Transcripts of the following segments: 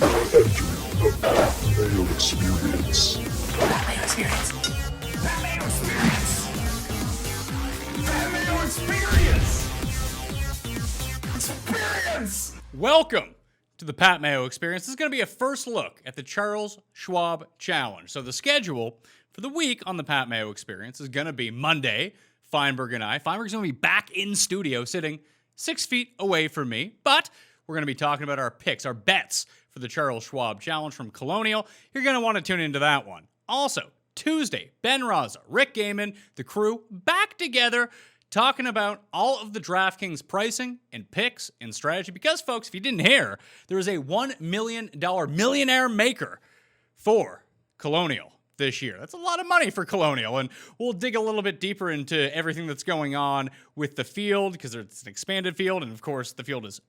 The Mayo Experience. Mayo Experience. Mayo Experience. Mayo Experience. Experience. Welcome to the Pat Mayo Experience. This is going to be a first look at the Charles Schwab Challenge. So the schedule for the week on the Pat Mayo Experience is going to be Monday, Feinberg and I. Feinberg's going to be back in studio sitting 6 feet away from me, but we're going to be talking about our picks, our bets for the Charles Schwab Challenge from Colonial. You're going to want to tune into that one. Also, Tuesday, Ben Raza, Rick Gaiman, the crew back together talking about all of the DraftKings pricing and picks and strategy. Because, folks, if you didn't hear, there is a $1 million millionaire maker for Colonial this year. That's a lot of money for Colonial, and we'll dig a little bit deeper into everything that's going on with the field because it's an expanded field, and of course, the field is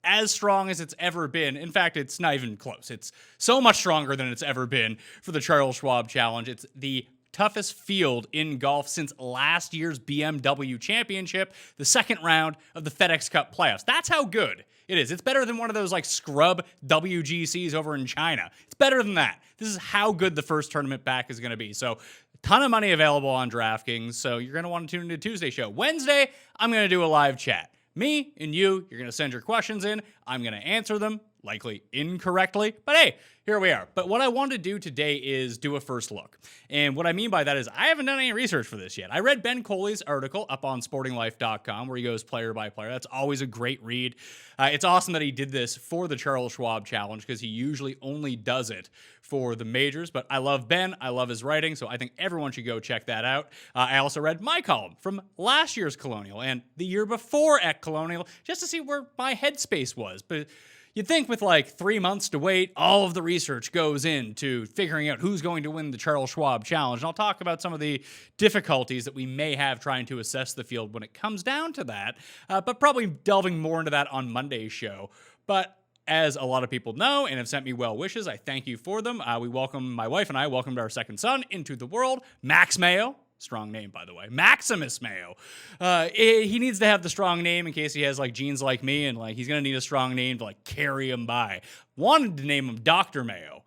as strong as it's ever been. In fact, it's not even close. It's so much stronger than it's ever been for the Charles Schwab Challenge. It's the toughest field in golf since last year's BMW Championship, the second round of the FedEx Cup playoffs. That's how good it is. It's better than one of those like scrub WGCs over in China. It's better than that. This is how good the first tournament back is going to be. So a ton of money available on DraftKings. So you're going to want to tune into Tuesday show. Wednesday, I'm going to do a live chat. Me and you're going to send your questions in. I'm going to answer them, likely incorrectly. But hey, here we are. But what I want to do today is do a first look. And what I mean by that is I haven't done any research for this yet. I read Ben Coley's article up on sportinglife.com where he goes player by player. That's always a great read. It's awesome that he did this for the Charles Schwab Challenge because he usually only does it for the majors. But I love Ben. I love his writing. So I think everyone should go check that out. I also read my column from last year's Colonial and the year before at Colonial just to see where my headspace was. But you'd think with like 3 months to wait, all of the research goes into figuring out who's going to win the Charles Schwab Challenge. And I'll talk about some of the difficulties that we may have trying to assess the field when it comes down to that, but probably delving more into that on Monday's show. But as a lot of people know and have sent me well wishes, I thank you for them. My wife and I welcomed our second son into the world, Max Mayo. Strong name, by the way. Maximus Mayo. He needs to have the strong name in case he has like genes like me, and like he's gonna need a strong name to like carry him by. Wanted to name him Dr. Mayo.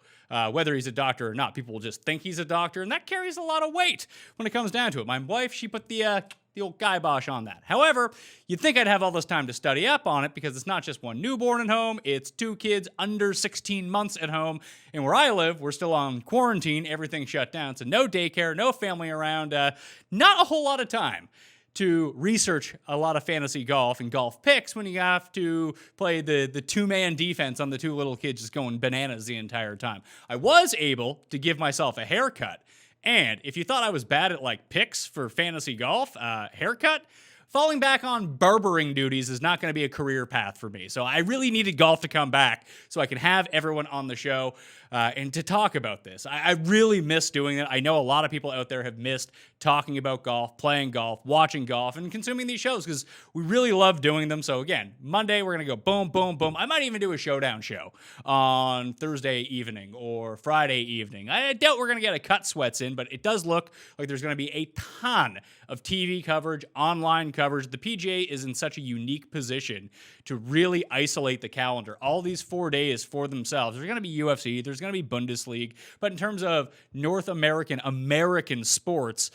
Whether he's a doctor or not, people will just think he's a doctor, and that carries a lot of weight when it comes down to it. My wife, she put the old kibosh on that. However, you'd think I'd have all this time to study up on it because it's not just one newborn at home, it's 2 kids under 16 months at home. And where I live, we're still on quarantine, everything's shut down. So no daycare, no family around, not a whole lot of time to research a lot of fantasy golf and golf picks when you have to play the two-man defense on the 2 little kids just going bananas the entire time. I was able to give myself a haircut. And if you thought I was bad at like picks for fantasy golf, haircut, falling back on barbering duties is not going to be a career path for me. So I really needed golf to come back so I can have everyone on the show and to talk about this. I really miss doing it. I know a lot of people out there have missed talking about golf, playing golf, watching golf, and consuming these shows because we really love doing them. So again, Monday, we're going to go boom, boom, boom. I might even do a showdown show on Thursday evening or Friday evening. I doubt we're going to get a cut sweats in, but it does look like there's going to be a ton of TV coverage, online coverage. The PGA is in such a unique position to really isolate the calendar. All these 4 days for themselves. There's going to be UFC, there's going to be Bundesliga, but in terms of North American sports,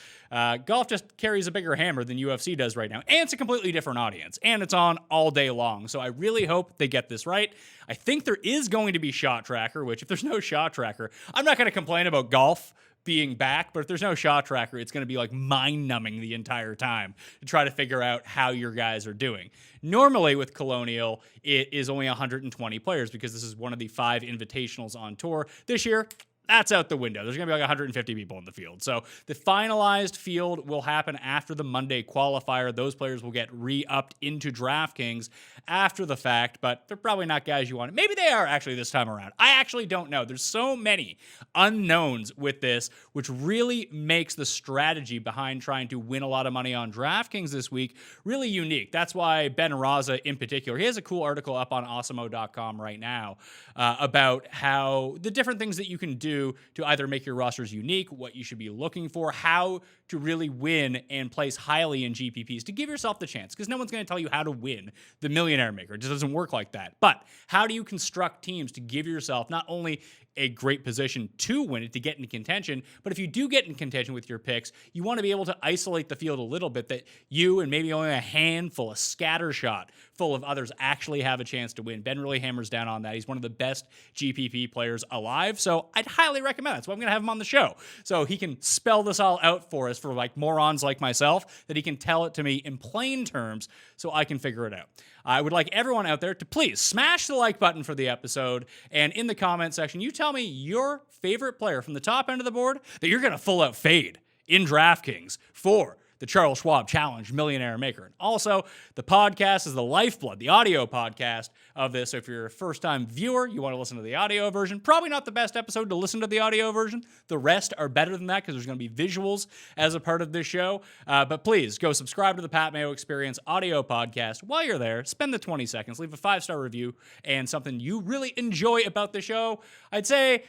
golf just carries a bigger hammer than UFC does right now. And it's a completely different audience, and it's on all day long. So I really hope they get this right. I think there is going to be Shot Tracker, which if there's no Shot Tracker, I'm not going to complain about golf being back, but if there's no Shot Tracker, it's going to be like mind-numbing the entire time to try to figure out how your guys are doing. Normally with Colonial, it is only 120 players because this is one of the 5 invitationals on tour. This year, that's out the window. There's going to be like 150 people in the field. So the finalized field will happen after the Monday qualifier. Those players will get re-upped into DraftKings after the fact, but they're probably not guys you want. Maybe they are actually this time around. I actually don't know. There's so many unknowns with this, which really makes the strategy behind trying to win a lot of money on DraftKings this week really unique. That's why Ben Raza in particular, he has a cool article up on awesemo.com right now about how the different things that you can do to either make your rosters unique, what you should be looking for, how to really win and place highly in GPPs to give yourself the chance, because no one's going to tell you how to win the Millionaire Maker. It just doesn't work like that. But how do you construct teams to give yourself not only a great position to win it, to get into contention, but if you do get in contention with your picks, you want to be able to isolate the field a little bit, that you and maybe only a handful, a scattershot full of others actually have a chance to win. Ben really hammers down on that. He's one of the best GPP players alive, so I'd highly recommend that. That's why I'm going to have him on the show, so he can spell this all out for us, for like morons like myself, that he can tell it to me in plain terms so I can figure it out. I would like everyone out there to please smash the like button for the episode, and in the comment section, you tell me your favorite player from the top end of the board that you're going to full out fade in DraftKings for the Charles Schwab Challenge Millionaire Maker. And also, the podcast is the lifeblood, the audio podcast of this. So if you're a first-time viewer, you want to listen to the audio version, probably not the best episode to listen to the audio version. The rest are better than that because there's going to be visuals as a part of this show. But please go subscribe to the Pat Mayo Experience audio podcast. While you're there, spend the 20 seconds, leave a 5-star review and something you really enjoy about the show. I'd say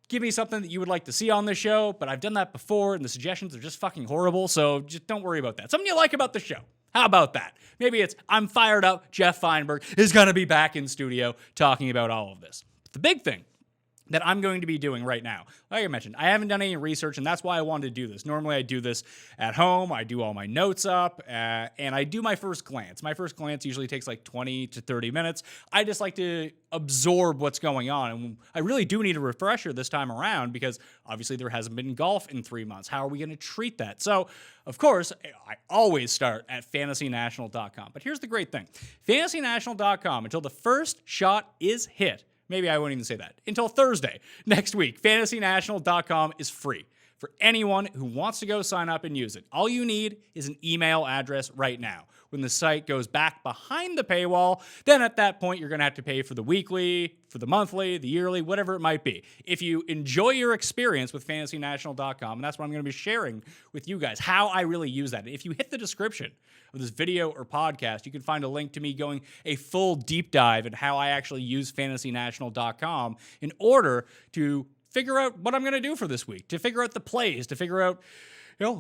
give me something that you would like to see on the show, but I've done that before, and the suggestions are just fucking horrible, so just don't worry about that. Something you like about the show. How about that? Maybe it's, I'm fired up, Jeff Feinberg is going to be back in studio talking about all of this. But the big thing that I'm going to be doing right now, like I mentioned, I haven't done any research, and that's why I wanted to do this. Normally, I do this at home. I do all my notes up, and I do my first glance. My first glance usually takes like 20 to 30 minutes. I just like to absorb what's going on, and I really do need a refresher this time around because obviously there hasn't been golf in 3 months. How are we going to treat that? So, of course, I always start at fantasynational.com. But here's the great thing. Fantasynational.com, until the first shot is hit, maybe I won't even say that, until Thursday next week, fantasynational.com is free for anyone who wants to go sign up and use it. All you need is an email address right now. When the site goes back behind the paywall, then at that point, you're going to have to pay for the weekly, for the monthly, the yearly, whatever it might be. If you enjoy your experience with fantasynational.com, and that's what I'm going to be sharing with you guys, how I really use that. If you hit the description of this video or podcast, you can find a link to me going a full deep dive in how I actually use fantasynational.com in order to figure out what I'm going to do for this week, to figure out the plays, to figure out,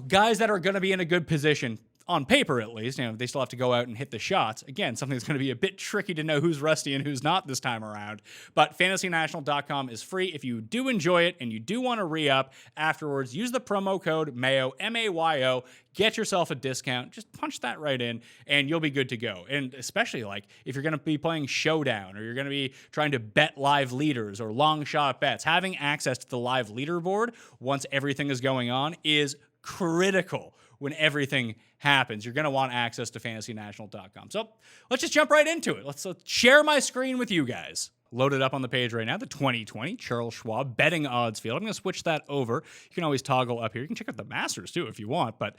guys that are going to be in a good position. On paper, at least, they still have to go out and hit the shots. Again, something that's going to be a bit tricky to know who's rusty and who's not this time around. But fantasynational.com is free. If you do enjoy it and you do want to re-up afterwards, use the promo code MAYO, M-A-Y-O. Get yourself a discount. Just punch that right in, and you'll be good to go. And especially, if you're going to be playing Showdown or you're going to be trying to bet live leaders or long shot bets, having access to the live leaderboard once everything is going on is critical. When everything happens, you're going to want access to fantasynational.com. So let's just jump right into it. Let's share my screen with you guys. Loaded up on the page right now, the 2020 Charles Schwab betting odds field. I'm going to switch that over. You can always toggle up here. You can check out the Masters too if you want, but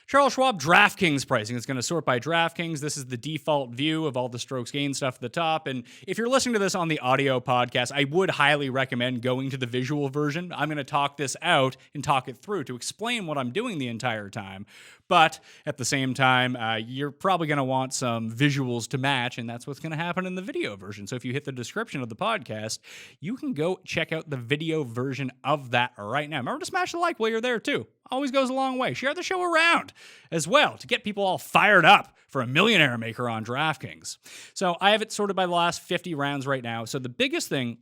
Charles Schwab DraftKings pricing is going to sort by DraftKings. This is the default view of all the strokes gained stuff at the top. And if you're listening to this on the audio podcast, I would highly recommend going to the visual version. I'm going to talk this out and talk it through to explain what I'm doing the entire time. But at the same time, you're probably going to want some visuals to match, and that's what's going to happen in the video version. So if you hit the description of the podcast, you can go check out the video version of that right now. Remember to smash the like while you're there, too. Always goes a long way. Share the show around as well to get people all fired up for a Millionaire Maker on DraftKings. So I have it sorted by the last 50 rounds right now. So the biggest thing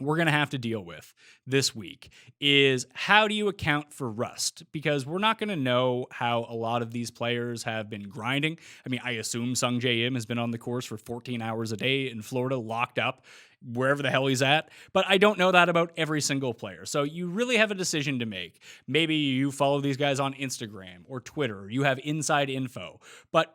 we're going to have to deal with this week is how do you account for rust? Because we're not going to know how a lot of these players have been grinding. I mean, I assume Sung Jae Im has been on the course for 14 hours a day in Florida, locked up wherever the hell he's at. But I don't know that about every single player. So you really have a decision to make. Maybe you follow these guys on Instagram or Twitter. You have inside info. But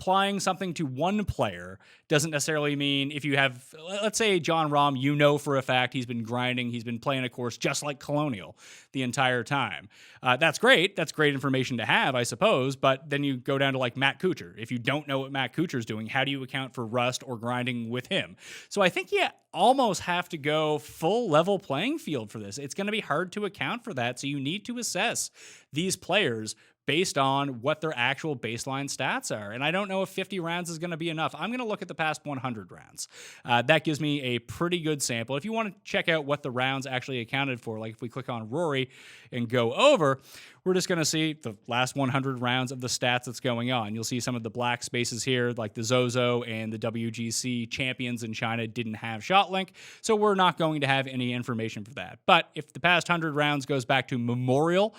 applying something to one player doesn't necessarily mean if you have, let's say John Rahm, you know for a fact he's been grinding, he's been playing a course just like Colonial the entire time. That's great. That's great information to have, I suppose. But then you go down to like Matt Kuchar. If you don't know what Matt Kuchar's doing, how do you account for rust or grinding with him? So I think you almost have to go full level playing field for this. It's going to be hard to account for that. So you need to assess these players based on what their actual baseline stats are. And I don't know if 50 rounds is going to be enough. I'm going to look at the past 100 rounds. That gives me a pretty good sample. If you want to check out what the rounds actually accounted for, like if we click on Rory and go over, we're just going to see the last 100 rounds of the stats that's going on. You'll see some of the black spaces here, like the Zozo and the WGC champions in China didn't have shot link, so we're not going to have any information for that. But if the past 100 rounds goes back to Memorial,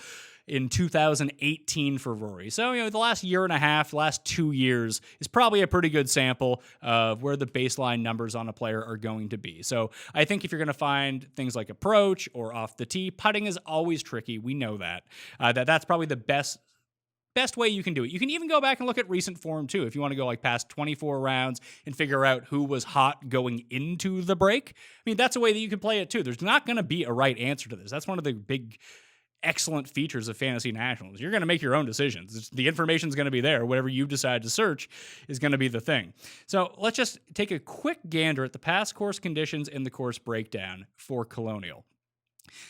in 2018 for Rory. So, the last year and a half, last 2 years is probably a pretty good sample of where the baseline numbers on a player are going to be. So I think if you're going to find things like approach or off the tee, putting is always tricky. We know that. That's probably the best way you can do it. You can even go back and look at recent form too. If you want to go like past 24 rounds and figure out who was hot going into the break. That's a way that you can play it too. There's not going to be a right answer to this. That's one of the big excellent features of Fantasy Nationals. You're going to make your own decisions. The information's going to be there. Whatever you decide to search is going to be the thing. So let's just take a quick gander at the past course conditions and the course breakdown for Colonial.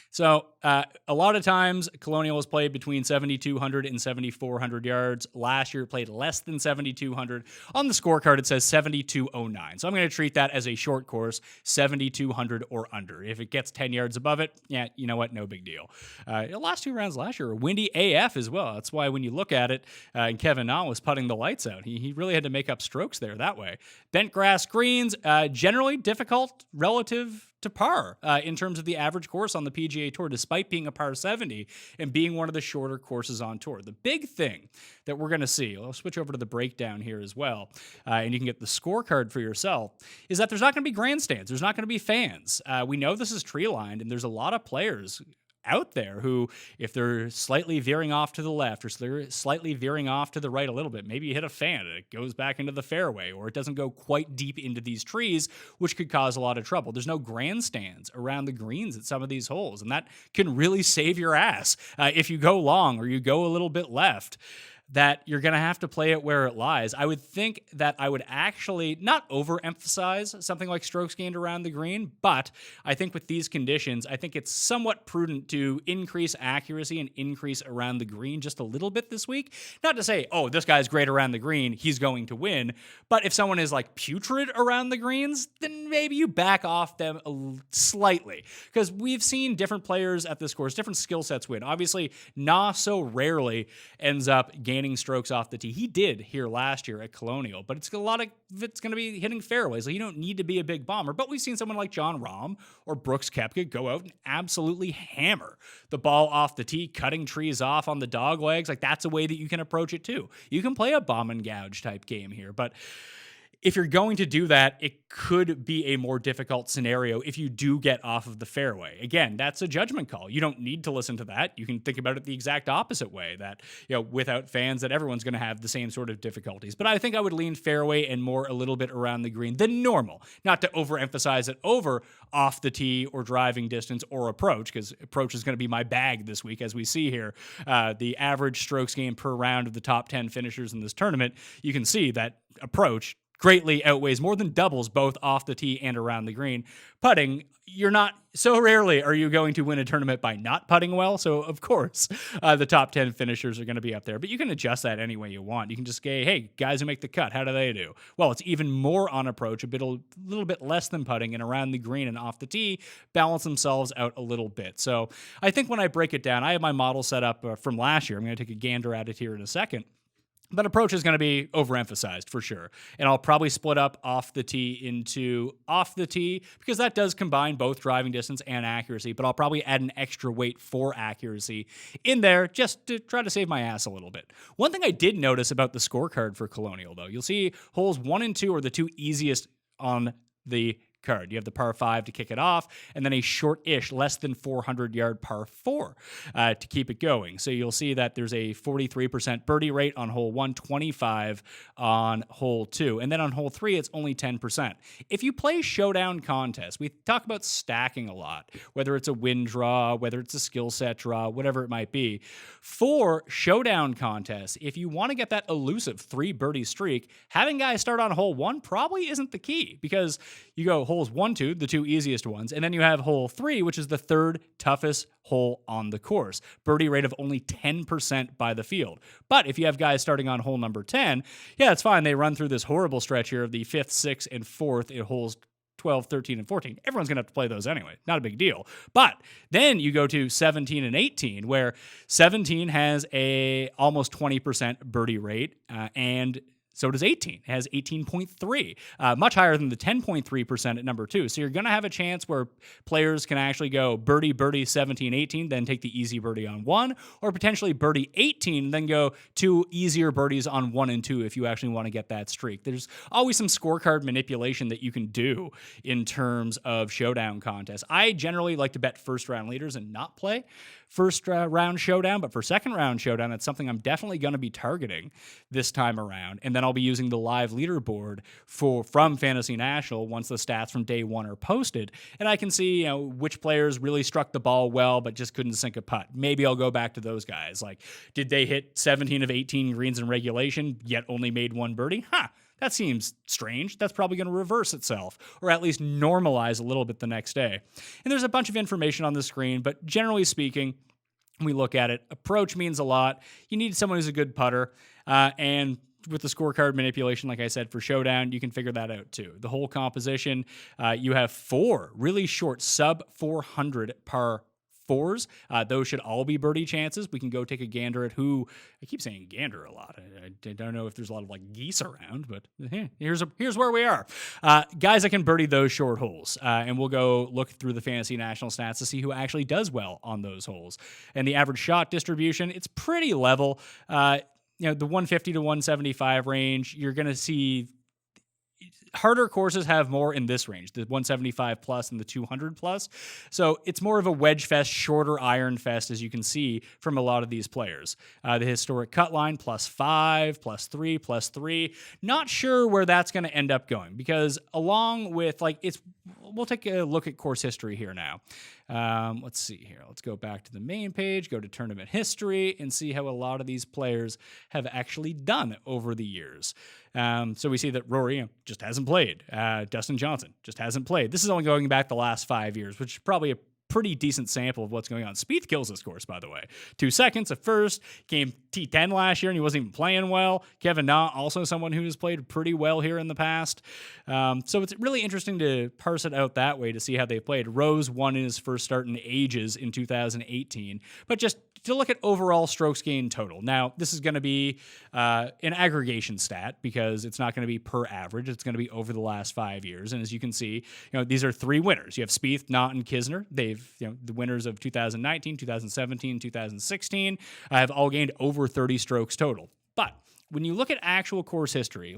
So a lot of times Colonial was played between 7,200 and 7,400 yards. Last year it played less than 7,200. On the scorecard it says 7,209. So I'm going to treat that as a short course, 7,200 or under. If it gets 10 yards above it, yeah, you know what? No big deal. The last 2 rounds last year were windy AF as well. That's why when you look at it, and Kevin Na was putting the lights out. He really had to make up strokes there that way. Bent grass greens, generally difficult relative to par in terms of the average course on the PGA Tour, despite being a par 70 and being one of the shorter courses on tour. The big thing that we're going to see, I'll switch over to the breakdown here as well, and you can get the scorecard for yourself, is that there's not going to be grandstands. There's not going to be fans. We know this is tree lined, and there's a lot of players out there who, if they're slightly veering off to the left or they're slightly veering off to the right a little bit, maybe you hit a fan and it goes back into the fairway, or it doesn't go quite deep into these trees, which could cause a lot of trouble. There's no grandstands around the greens at some of these holes, and that can really save your ass if you go long or you go a little bit left. That you're going to have to play it where it lies. I would think that I would actually not overemphasize something like strokes gained around the green, but I think with these conditions, I think it's somewhat prudent to increase accuracy and increase around the green just a little bit this week. Not to say, oh, this guy's great around the green, he's going to win, but if someone is like putrid around the greens, then maybe you back off them slightly, because we've seen different players at this course, different skill sets win. Obviously, Na so rarely ends up gaining strokes off the tee. He did here last year at Colonial, but it's a lot of it's going to be hitting fairways. Like, you don't need to be a big bomber, but we've seen someone like John Rahm or Brooks Koepka go out and absolutely hammer the ball off the tee, cutting trees off on the dog legs. Like, that's a way that you can approach it too. You can play a bomb and gouge type game here, but if you're going to do that, it could be a more difficult scenario if you do get off of the fairway. Again, that's a judgment call. You don't need to listen to that. You can think about it the exact opposite way, that, without fans, that everyone's going to have the same sort of difficulties. But I think I would lean fairway and more a little bit around the green than normal. Not to overemphasize it over off the tee or driving distance or approach, because approach is going to be my bag this week, as we see here. The average strokes gained per round of the top 10 finishers in this tournament, you can see that approach greatly outweighs, more than doubles, both off the tee and around the green. Putting, so rarely are you going to win a tournament by not putting well. So of course, the top 10 finishers are going to be up there, but you can adjust that any way you want. You can just say, hey, guys who make the cut, how do they do? Well, it's even more on approach, a little bit less than putting, and around the green and off the tee balance themselves out a little bit. So I think when I break it down, I have my model set up from last year. I'm going to take a gander at it here in a second. But approach is going to be overemphasized for sure. And I'll probably split up off the tee into off the tee, because that does combine both driving distance and accuracy. But I'll probably add an extra weight for accuracy in there just to try to save my ass a little bit. One thing I did notice about the scorecard for Colonial, though, you'll see holes 1 and 2 are the two easiest on the card. You have the par 5 to kick it off, and then a short-ish, less than 400-yard par 4 to keep it going. So you'll see that there's a 43% birdie rate on hole 1, 25 on hole 2, and then on hole 3, it's only 10%. If you play showdown contests, we talk about stacking a lot, whether it's a win draw, whether it's a skill set draw, whatever it might be. For showdown contests, if you want to get that elusive 3 birdie streak, having guys start on hole 1 probably isn't the key, because you go hole holes 1, 2, the two easiest ones, and then you have hole 3, which is the third toughest hole on the course. Birdie rate of only 10% by the field. But if you have guys starting on hole number 10, yeah, it's fine. They run through this horrible stretch here of the 5th, 6th, and 4th in holes 12, 13, and 14. Everyone's going to have to play those anyway. Not a big deal. But then you go to 17 and 18, where 17 has a almost 20% birdie rate, and so does 18. It has 18.3, much higher than the 10.3% at number 2. So you're going to have a chance where players can actually go birdie, birdie, 17, 18, then take the easy birdie on 1, or potentially birdie 18, then go 2 easier birdies on 1 and 2 if you actually want to get that streak. There's always some scorecard manipulation that you can do in terms of showdown contests. I generally like to bet first round leaders and not play first round showdown, but for second round showdown, that's something I'm definitely going to be targeting this time around. And then I'll be using the live leaderboard from Fantasy National once the stats from day 1 are posted, and I can see which players really struck the ball well but just couldn't sink a putt. Maybe I'll go back to those guys. Like, did they hit 17 of 18 greens in regulation yet only made 1 birdie? That seems strange. That's probably going to reverse itself, or at least normalize a little bit the next day. And there's a bunch of information on the screen, but generally speaking, we look at it. Approach means a lot. You need someone who's a good putter, and with the scorecard manipulation, like I said, for showdown, you can figure that out too. The whole composition, you have 4 really short sub 400 par 4s. Those should all be birdie chances. We can go take a gander at who. I keep saying gander a lot. I don't know if there's a lot of like geese around, but here's where we are. Guys that can birdie those short holes. And we'll go look through the Fantasy National stats to see who actually does well on those holes. And the average shot distribution, it's pretty level. The 150 to 175 range, you're going to see harder courses have more in this range, the 175 plus and the 200 plus. So it's more of a wedge fest, shorter iron fest, as you can see from a lot of these players. The historic cut line, +5, +3, +3. Not sure where that's going to end up going, because along with, we'll take a look at course history here now. Let's see here. Let's go back to the main page, go to tournament history, and see how a lot of these players have actually done over the years. So we see that Rory just hasn't played. Dustin Johnson just hasn't played. This is only going back the last 5 years, which is probably a pretty decent sample of what's going on. Spieth kills this course, by the way. 2 seconds at first, came T10 last year, and he wasn't even playing well. Kevin Na, also someone who has played pretty well here in the past. So it's really interesting to parse it out that way to see how they've played. Rose won his first start in ages in 2018, but just to look at overall strokes gained total. Now, this is going to be an aggregation stat because it's not going to be per average. It's going to be over the last 5 years. And as you can see, these are 3 winners. You have Spieth, Knott, and Kisner. They've, the winners of 2019, 2017, 2016 have all gained over 30 strokes total. But when you look at actual course history,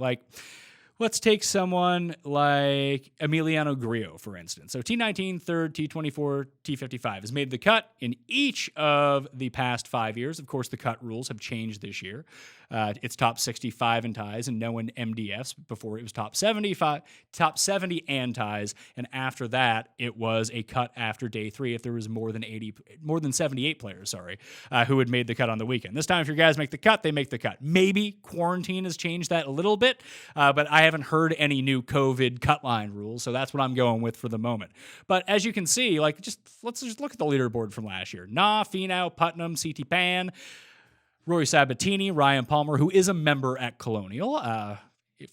let's take someone like Emiliano Grillo, for instance. So T19, third, T24, T55 has made the cut in each of the past 5 years. Of course, the cut rules have changed this year. It's top 65 in ties and no in MDFs. Before it was top 75, top 70 and ties, and after that it was a cut after day 3 if there was more than 78 players, who had made the cut on the weekend. This time, if your guys make the cut, they make the cut. Maybe quarantine has changed that a little bit, but I haven't heard any new COVID cut line rules, so that's what I'm going with for the moment. But as you can see, let's just look at the leaderboard from last year. Na, Finau, Putnam, CT Pan, Rory Sabatini, Ryan Palmer, who is a member at Colonial,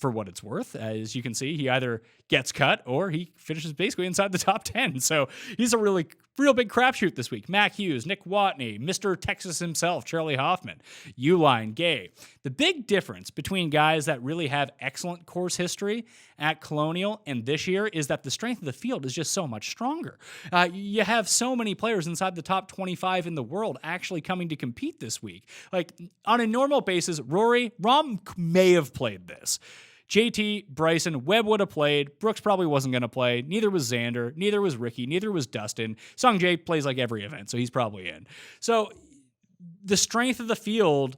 for what it's worth. As you can see, he either gets cut or he finishes basically inside the top 10. So he's a real big crapshoot this week. Mac Hughes, Nick Watney, Mr. Texas himself, Charlie Hoffman, Uline, Gay. The big difference between guys that really have excellent course history at Colonial and this year is that the strength of the field is just so much stronger. You have so many players inside the top 25 in the world actually coming to compete this week. On a normal basis, Rom may have played this. JT, Bryson, Webb would have played. Brooks probably wasn't going to play. Neither was Xander. Neither was Ricky. Neither was Dustin. Sung Jae plays every event, so he's probably in. So the strength of the field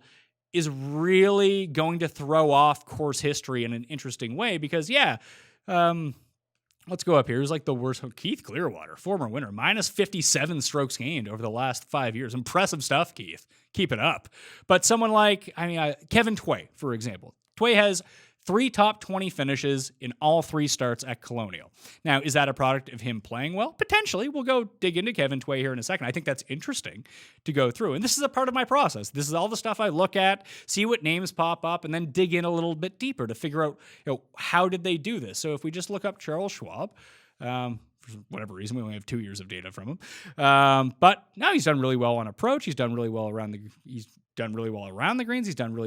is really going to throw off course history in an interesting way because, let's go up here. It was the worst. Keith Clearwater, former winner, -57 strokes gained over the last 5 years. Impressive stuff, Keith. Keep it up. But someone Kevin Tway, for example. Tway has 3 top 20 finishes in all 3 starts at Colonial. Now, is that a product of him playing well? Potentially. We'll go dig into Kevin Tway here in a second. I think that's interesting to go through. And this is a part of my process. This is all the stuff I look at, see what names pop up, and then dig in a little bit deeper to figure out, how did they do this? So if we just look up Charles Schwab, for whatever reason, we only have 2 years of data from him. But now he's done really well on approach. He's done really well around the greens. He's done really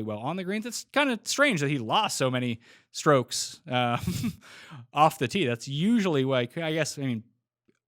well on the greens. It's kind of strange that he lost so many strokes off the tee. That's usually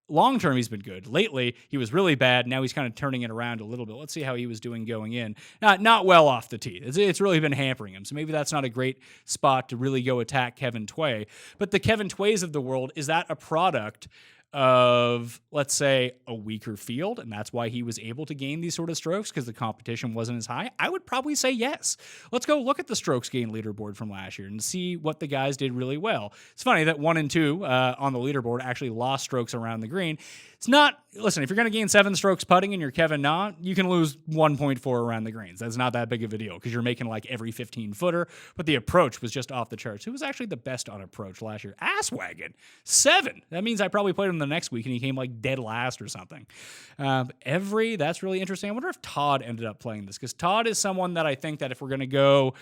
long term he's been good. Lately, he was really bad. Now he's kind of turning it around a little bit. Let's see how he was doing going in. Not well off the tee. It's really been hampering him. So maybe that's not a great spot to really go attack Kevin Tway. But the Kevin Tways of the world, is that a product of, let's say, a weaker field, and that's why he was able to gain these sort of strokes because the competition wasn't as high? I would probably say yes. Let's go look at the strokes gain leaderboard from last year and see what the guys did really well. It's funny that 1 and 2 on the leaderboard actually lost strokes around the green. It's not, listen, if you're going to gain 7 strokes putting and you're Kevin Na, you can lose 1.4 around the greens. That's not that big of a deal because you're making like every 15-footer, but the approach was just off the charts. Who was actually the best on approach last year? Asswagon, 7. That means I probably played him the next week and he came like dead last or something. That's really interesting. I wonder if Todd ended up playing this because Todd is someone that I think that if we're going to go,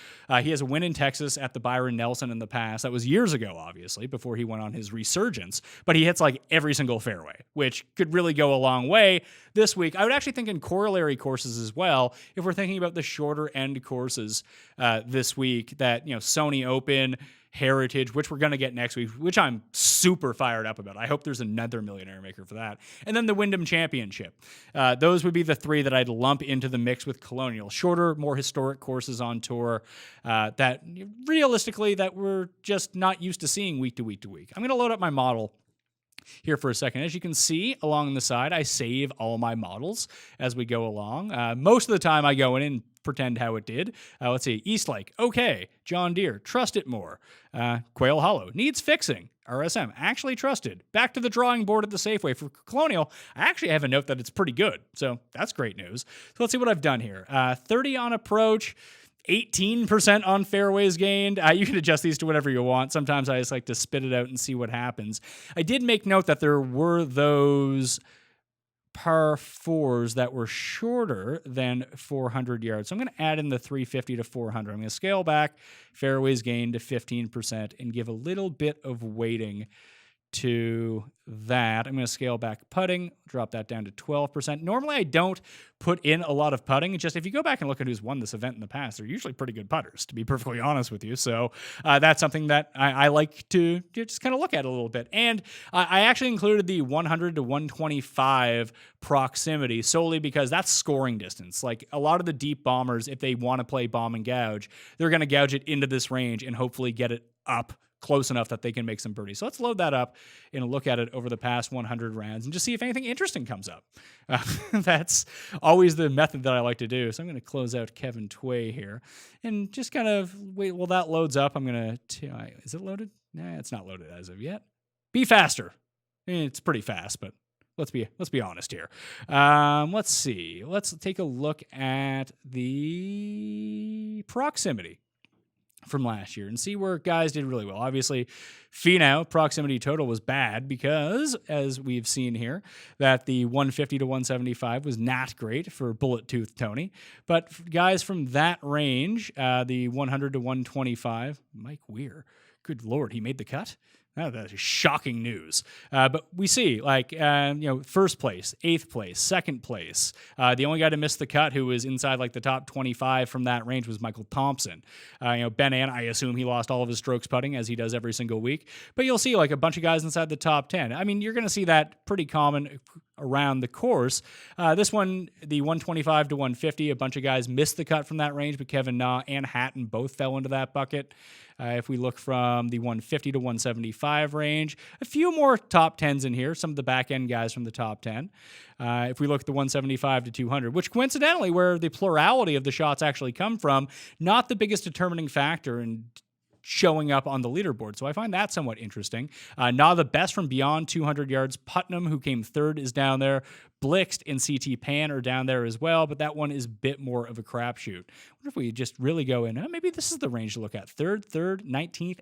he has a win in Texas at the Byron Nelson in the past. That was years ago, obviously, before he went on his resurgence, but he hits like every single fairway, which could really go a long way this week. I would actually think in corollary courses as well, if we're thinking about the shorter end courses this week, that, Sony Open, Heritage, which we're going to get next week, which I'm super fired up about. I hope there's another Millionaire Maker for that. And then the Wyndham Championship. Those would be the 3 that I'd lump into the mix with Colonial. Shorter, more historic courses on tour that realistically that we're just not used to seeing week to week to week. I'm going to load up my model here for a second. As you can see along the side, I save all my models as we go along. Most of the time I go in and pretend how it did. Let's see, Eastlake, okay. John Deere, trust it more. Quail Hollow, needs fixing. RSM, actually trusted. Back to the drawing board at the Safeway. For Colonial, I actually have a note that it's pretty good. So that's great news. So let's see what I've done here. 30 on approach, 18% on fairways gained. You can adjust these to whatever you want. Sometimes I just like to spit it out and see what happens. I did make note that there were those par 4s that were shorter than 400 yards. So I'm going to add in the 350 to 400. I'm going to scale back fairways gained to 15% and give a little bit of weighting to that. I'm going to scale back putting, drop that down to 12%. Normally, I don't put in a lot of putting. Just if you go back and look at who's won this event in the past, they're usually pretty good putters, to be perfectly honest with you. So that's something that I like to just kind of look at a little bit. And I actually included the 100 to 125 proximity solely because that's scoring distance. Like a lot of the deep bombers, if they want to play bomb and gouge, they're going to gouge it into this range and hopefully get it up close enough that they can make some birdies. So let's load that up and look at it over the past 100 rounds and just see if anything interesting comes up. That's always the method that I like to do. So I'm going to close out Kevin Tway here and just kind of wait while that loads up. I'm going to, is it loaded? Nah, it's not loaded as of yet. Be faster. It's pretty fast, but let's be honest here. Let's see. Let's take a look at the proximity from last year and see where guys did really well. Obviously, Finau proximity total was bad because, as we've seen here, that the 150 to 175 was not great for Bullet Tooth Tony. But guys from that range, the 100 to 125, Mike Weir, good Lord, he made the cut? Oh, that is shocking news. But we see, first place, 8th place, 2nd place. The only guy to miss the cut who was inside the top 25 from that range was Michael Thompson. Ben Ann, I assume he lost all of his strokes putting as he does every single week. But you'll see a bunch of guys inside the top 10. I mean, you're going to see that pretty common around the course. This one, the 125 to 150, a bunch of guys missed the cut from that range, but Kevin Na and Hatton both fell into that bucket. If we look from the 150 to 175 range, a few more top 10s in here, some of the back-end guys from the top 10. If we look at the 175 to 200, which coincidentally, where the plurality of the shots actually come from, not the biggest determining factor in showing up on the leaderboard. So I find that somewhat interesting. Not the best from beyond 200 yards. Putnam, who came third, is down there. Blixt and CT Pan are down there as well, but that one is a bit more of a crapshoot. I wonder if we just really go in, maybe this is the range to look at. Third, 19th,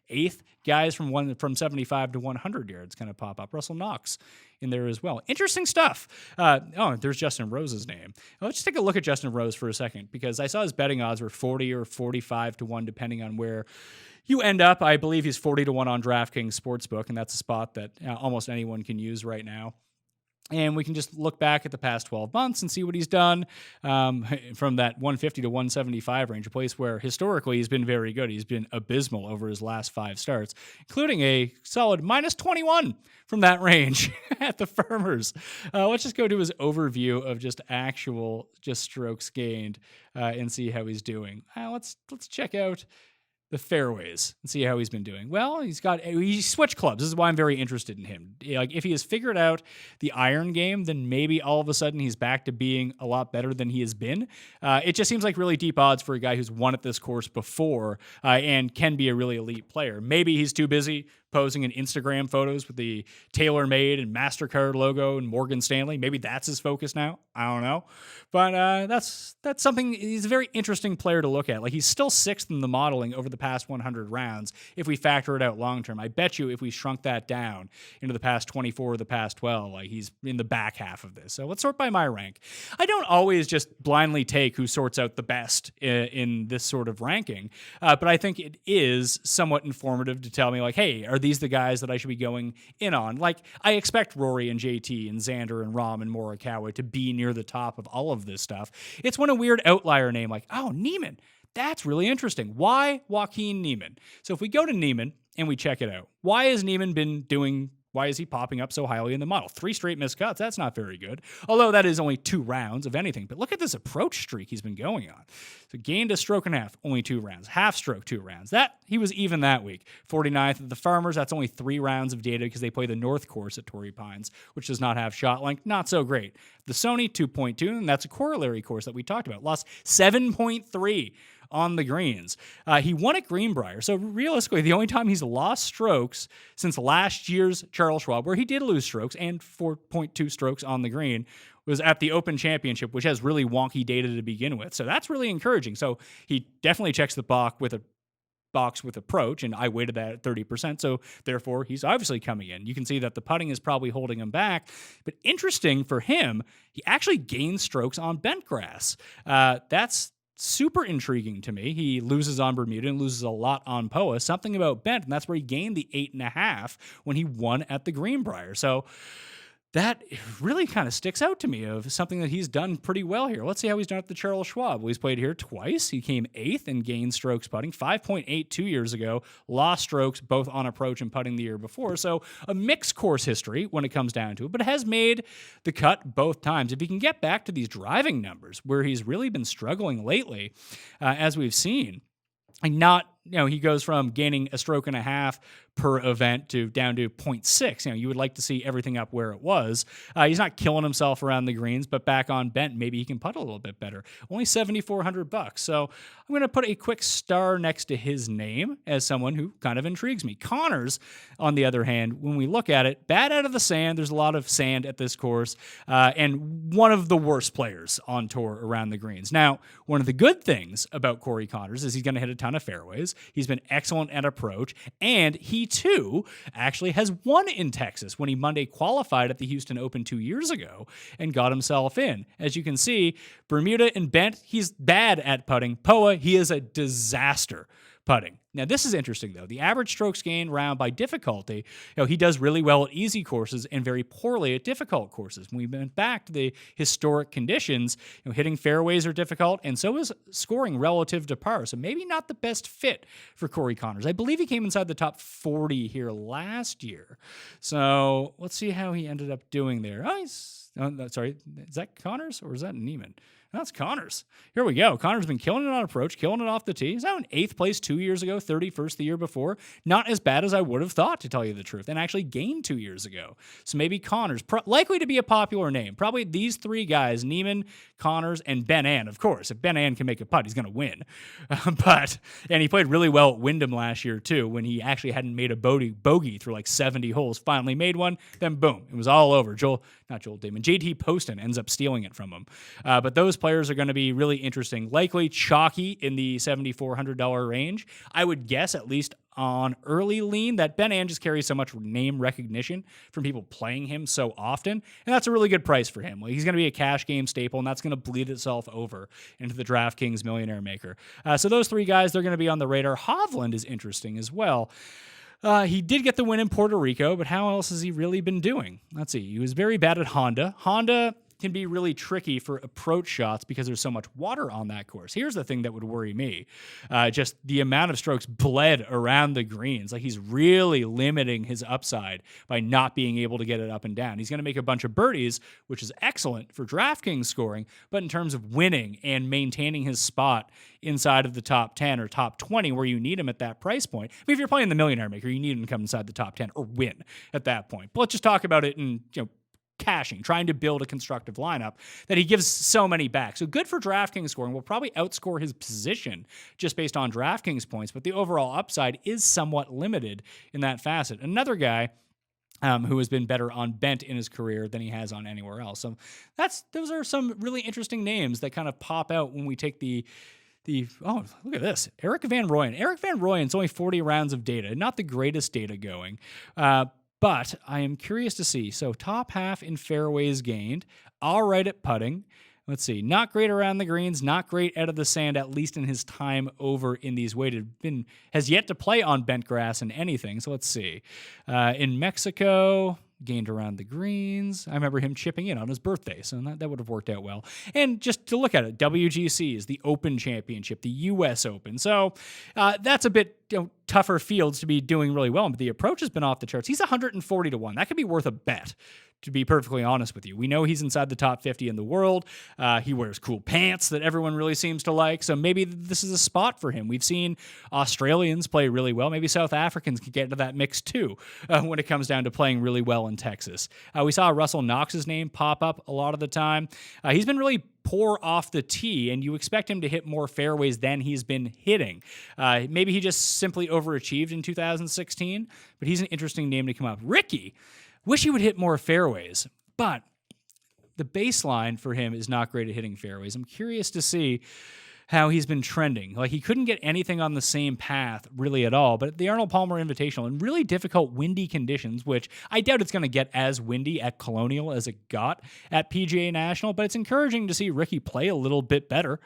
8th guys from 75 to 100 yards kind of pop up. Russell Knox in there as well. Interesting stuff. There's Justin Rose's name. Let's just take a look at Justin Rose for a second, because I saw his betting odds were 40 or 45 to 1, depending on where you end up. I believe he's 40 to 1 on DraftKings Sportsbook, and that's a spot that almost anyone can use right now. And we can just look back at the past 12 months and see what he's done from that 150 to 175 range, a place where historically he's been very good. He's been abysmal over his last 5 starts, including a solid minus 21 from that range at the Farmers. Let's just go to his overview of just actual strokes gained and see how he's doing. Let's check out the fairways and see how he's been doing. Well, he switched clubs. This is why I'm very interested in him. Like, if he has figured out the iron game, then maybe all of a sudden he's back to being a lot better than he has been. It just seems like really deep odds for a guy who's won at this course before and can be a really elite player. Maybe he's too busy posing in Instagram photos with the TaylorMade and MasterCard logo and Morgan Stanley. Maybe that's his focus now. I don't know. But that's something. He's a very interesting player to look at. Like, he's still 6th in the modeling over the past 100 rounds if we factor it out long term. I bet you if we shrunk that down into the past 24 or the past 12, like, he's in the back half of this. So let's sort by my rank. I don't always just blindly take who sorts out the best in this sort of ranking, but I think it is somewhat informative to tell me, like, hey, are these the guys that I should be going in on? Like, I expect Rory and JT and Xander and Rahm and Morikawa to be near the top of all of this stuff. It's when a weird outlier name like, oh, Neiman, that's really interesting. Why Joaquin Neiman? So if we go to Neiman and we check it out, why has he popping up so highly in the model? 3 straight missed cuts. That's not very good. Although that is only 2 rounds of anything. But look at this approach streak he's been going on. So gained a stroke and a half, only 2 rounds. Half stroke, 2 rounds. He was even that week. 49th at the Farmers. That's only 3 rounds of data because they play the North Course at Torrey Pines, which does not have shot length. Not so great. The Sony, 2.2, and that's a corollary course that we talked about. Lost 7.3 on the greens. He won at Greenbrier. So realistically, the only time he's lost strokes since last year's Charles Schwab, where he did lose strokes and 4.2 strokes on the green, was at the Open Championship, which has really wonky data to begin with. So that's really encouraging. So he definitely checks the box with approach, and I weighted that at 30%. So therefore, he's obviously coming in. You can see that the putting is probably holding him back. But interesting for him, he actually gains strokes on bent grass. That's super intriguing to me. He loses on Bermuda and loses a lot on POA. Something about bent, and that's where he gained the 8.5 when he won at the Greenbrier. So that really kind of sticks out to me of something that he's done pretty well here. Let's see how he's done at the Charles Schwab. Well, he's played here twice. He came 8th and gained strokes putting, 5.8 2 years ago, lost strokes both on approach and putting the year before. So a mixed course history when it comes down to it, but has made the cut both times. If he can get back to these driving numbers where he's really been struggling lately, as we've seen, he goes from gaining a stroke and a half per event to down to 0.6. You would like to see everything up where it was. He's not killing himself around the greens, but back on bent, maybe he can putt a little bit better. Only $7,400. So I'm going to put a quick star next to his name as someone who kind of intrigues me. Connors, on the other hand, when we look at it, bad out of the sand. There's a lot of sand at this course, and one of the worst players on tour around the greens. Now, one of the good things about Corey Connors is he's going to hit a ton of fairways. He's been excellent at approach, and he too actually has won in Texas when he Monday qualified at the Houston Open 2 years ago and got himself in. As you can see, Bermuda and bent, he's bad at putting. POA, he is a disaster putting. Now, this is interesting, though. The average strokes gained round by difficulty, he does really well at easy courses and very poorly at difficult courses. When we went back to the historic conditions, hitting fairways are difficult, and so is scoring relative to par. So maybe not the best fit for Corey Connors. I believe he came inside the top 40 here last year. So let's see how he ended up doing there. Oh, he's Oh, no, sorry, is that Connors or is that Neiman? That's Connors. Here we go. Connors been killing it on approach, killing it off the tee. He's out in 8th place 2 years ago, 31st the year before. Not as bad as I would have thought, to tell you the truth, and actually gained 2 years ago. So maybe Connors, likely to be a popular name. Probably these 3 guys, Neiman, Connors, and Ben Ann. Of course, if Ben Ann can make a putt, he's going to win. And he played really well at Wyndham last year, too, when he actually hadn't made a bogey through like 70 holes. Finally made one, then boom, it was all over. JT Poston ends up stealing it from him. But those players are going to be really interesting. Likely chalky in the $7,400 range. I would guess, at least on early lean, that Ben Ann just carries so much name recognition from people playing him so often, and that's a really good price for him. Like, he's going to be a cash game staple, and that's going to bleed itself over into the DraftKings Millionaire Maker. So those 3 guys, they're going to be on the radar. Hovland is interesting as well. He did get the win in Puerto Rico, but how else has he really been doing? Let's see. He was very bad at Honda. Honda can be really tricky for approach shots because there's so much water on that course. Here's the thing that would worry me. Just the amount of strokes bled around the greens. Like, he's really limiting his upside by not being able to get it up and down. He's going to make a bunch of birdies, which is excellent for DraftKings scoring, but in terms of winning and maintaining his spot inside of the top 10 or top 20 where you need him at that price point. I mean, if you're playing the Millionaire Maker, you need him to come inside the top 10 or win at that point. But let's just talk about it in, cashing, trying to build a constructive lineup that he gives so many back. So good for DraftKings scoring. Will probably outscore his position just based on DraftKings points, but the overall upside is somewhat limited in that facet. Another guy who has been better on bent in his career than he has on anywhere else. So those are some really interesting names that kind of pop out when we take oh, look at this. Eric Van Rooyen. Eric Van Rooyen's only 40 rounds of data. Not the greatest data going. But I am curious to see. So top half in fairways gained. All right at putting. Let's see. Not great around the greens. Not great out of the sand, at least in his time over in these weighted. Has yet to play on bent grass in anything. So let's see. In Mexico, gained around the greens. I remember him chipping in on his birthday, so that would have worked out well. And just to look at it, WGC is the Open Championship, the U.S. Open. So that's a bit tougher fields to be doing really well, but the approach has been off the charts. He's 140 to 1. That could be worth a bet, to be perfectly honest with you. We know he's inside the top 50 in the world. He wears cool pants that everyone really seems to like, so maybe this is a spot for him. We've seen Australians play really well. Maybe South Africans can get into that mix too when it comes down to playing really well in Texas. We saw Russell Knox's name pop up a lot of the time. He's been really poor off the tee, and you expect him to hit more fairways than he's been hitting. Maybe he just simply overachieved in 2016, but he's an interesting name to come up. Ricky, wish he would hit more fairways, but the baseline for him is not great at hitting fairways. I'm curious to see how he's been trending. Like, he couldn't get anything on the same path really at all, but the Arnold Palmer Invitational in really difficult windy conditions, which I doubt it's going to get as windy at Colonial as it got at PGA National, but it's encouraging to see Ricky play a little bit better,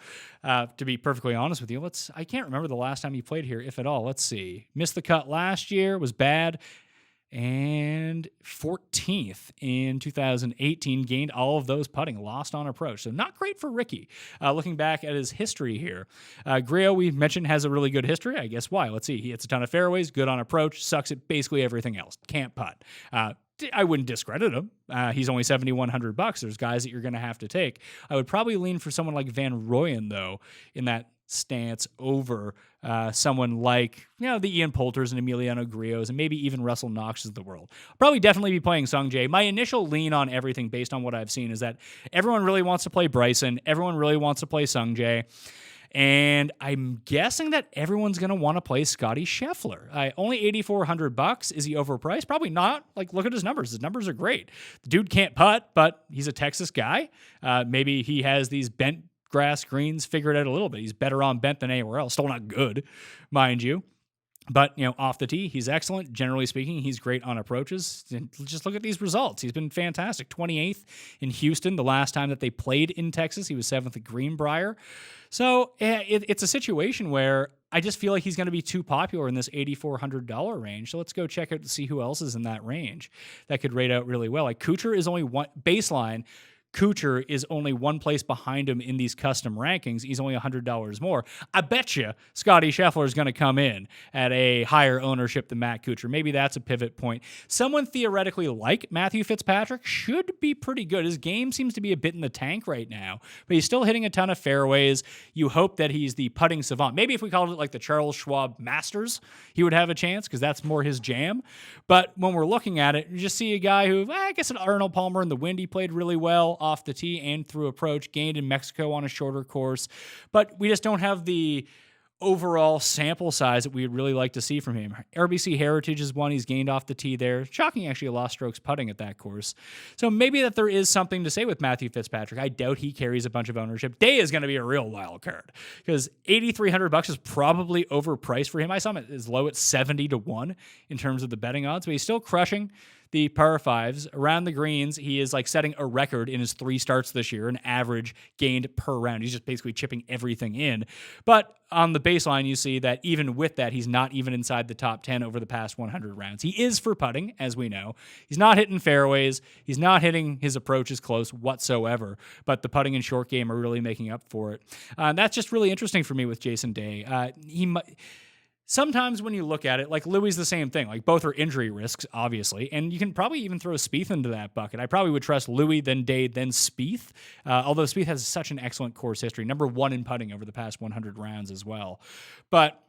to be perfectly honest with you. I can't remember the last time he played here, if at all. Let's see. Missed the cut last year, was bad. And 14th in 2018, gained all of those putting, lost on approach. So not great for Ricky. Looking back at his history here, Griot, we mentioned, has a really good history. I guess why? Let's see. He hits a ton of fairways, good on approach, sucks at basically everything else. Can't putt. I wouldn't discredit him. He's only $7,100. There's guys that you're going to have to take. I would probably lean for someone like Van Rooyen, though, in that stance over someone like, the Ian Poulters and Emiliano Griots and maybe even Russell Knoxes of the world. Probably definitely be playing Sung Jae. My initial lean on everything based on what I've seen is that everyone really wants to play Bryson. Everyone really wants to play Sung Jae. And I'm guessing that everyone's going to want to play Scotty Scheffler. Only $8,400. Is he overpriced? Probably not. Like, look at his numbers. His numbers are great. The dude can't putt, but he's a Texas guy. Maybe he has these bent grass greens figured out a little bit. He's better on bent than anywhere else. Still not good, mind you. But, off the tee, he's excellent. Generally speaking, he's great on approaches. And just look at these results. He's been fantastic. 28th in Houston the last time that they played in Texas. He was 7th at Greenbrier. So it's a situation where I just feel like he's going to be too popular in this $8,400 range. So let's go check out to see who else is in that range that could rate out really well. Like, Kuchar is only one baseline. Kuchar is only one place behind him in these custom rankings. He's only $100 more. I bet you Scotty Scheffler is going to come in at a higher ownership than Matt Kuchar. Maybe that's a pivot point. Someone theoretically like Matthew Fitzpatrick should be pretty good. His game seems to be a bit in the tank right now, but he's still hitting a ton of fairways. You hope that he's the putting savant. Maybe if we called it like the Charles Schwab Masters, he would have a chance because that's more his jam. But when we're looking at it, you just see a guy who, I guess, an Arnold Palmer in the wind, he played really well off the tee and through approach, gained in Mexico on a shorter course. But we just don't have the overall sample size that we'd really like to see from him. RBC Heritage is one he's gained off the tee there. Shocking, actually, a lost strokes putting at that course. So maybe that there is something to say with Matthew Fitzpatrick. I doubt he carries a bunch of ownership. Day is going to be a real wild card because $8,300 is probably overpriced for him. I saw him as low at 70-1 in terms of the betting odds, but he's still crushing the par fives around the greens. He is like setting a record in his 3 starts this year, an average gained per round. He's just basically chipping everything in. But on the baseline, you see that even with that, he's not even inside the top 10 over the past 100 rounds. He is for putting, as we know. He's not hitting fairways. He's not hitting his approaches close whatsoever. But the putting and short game are really making up for it. That's just really interesting for me with Jason Day. Sometimes when you look at it, like Louis the same thing. Like both are injury risks, obviously, and you can probably even throw Spieth into that bucket. I probably would trust Louis, then Day, then Spieth, although Spieth has such an excellent course history. Number 1 in putting over the past 100 rounds as well. But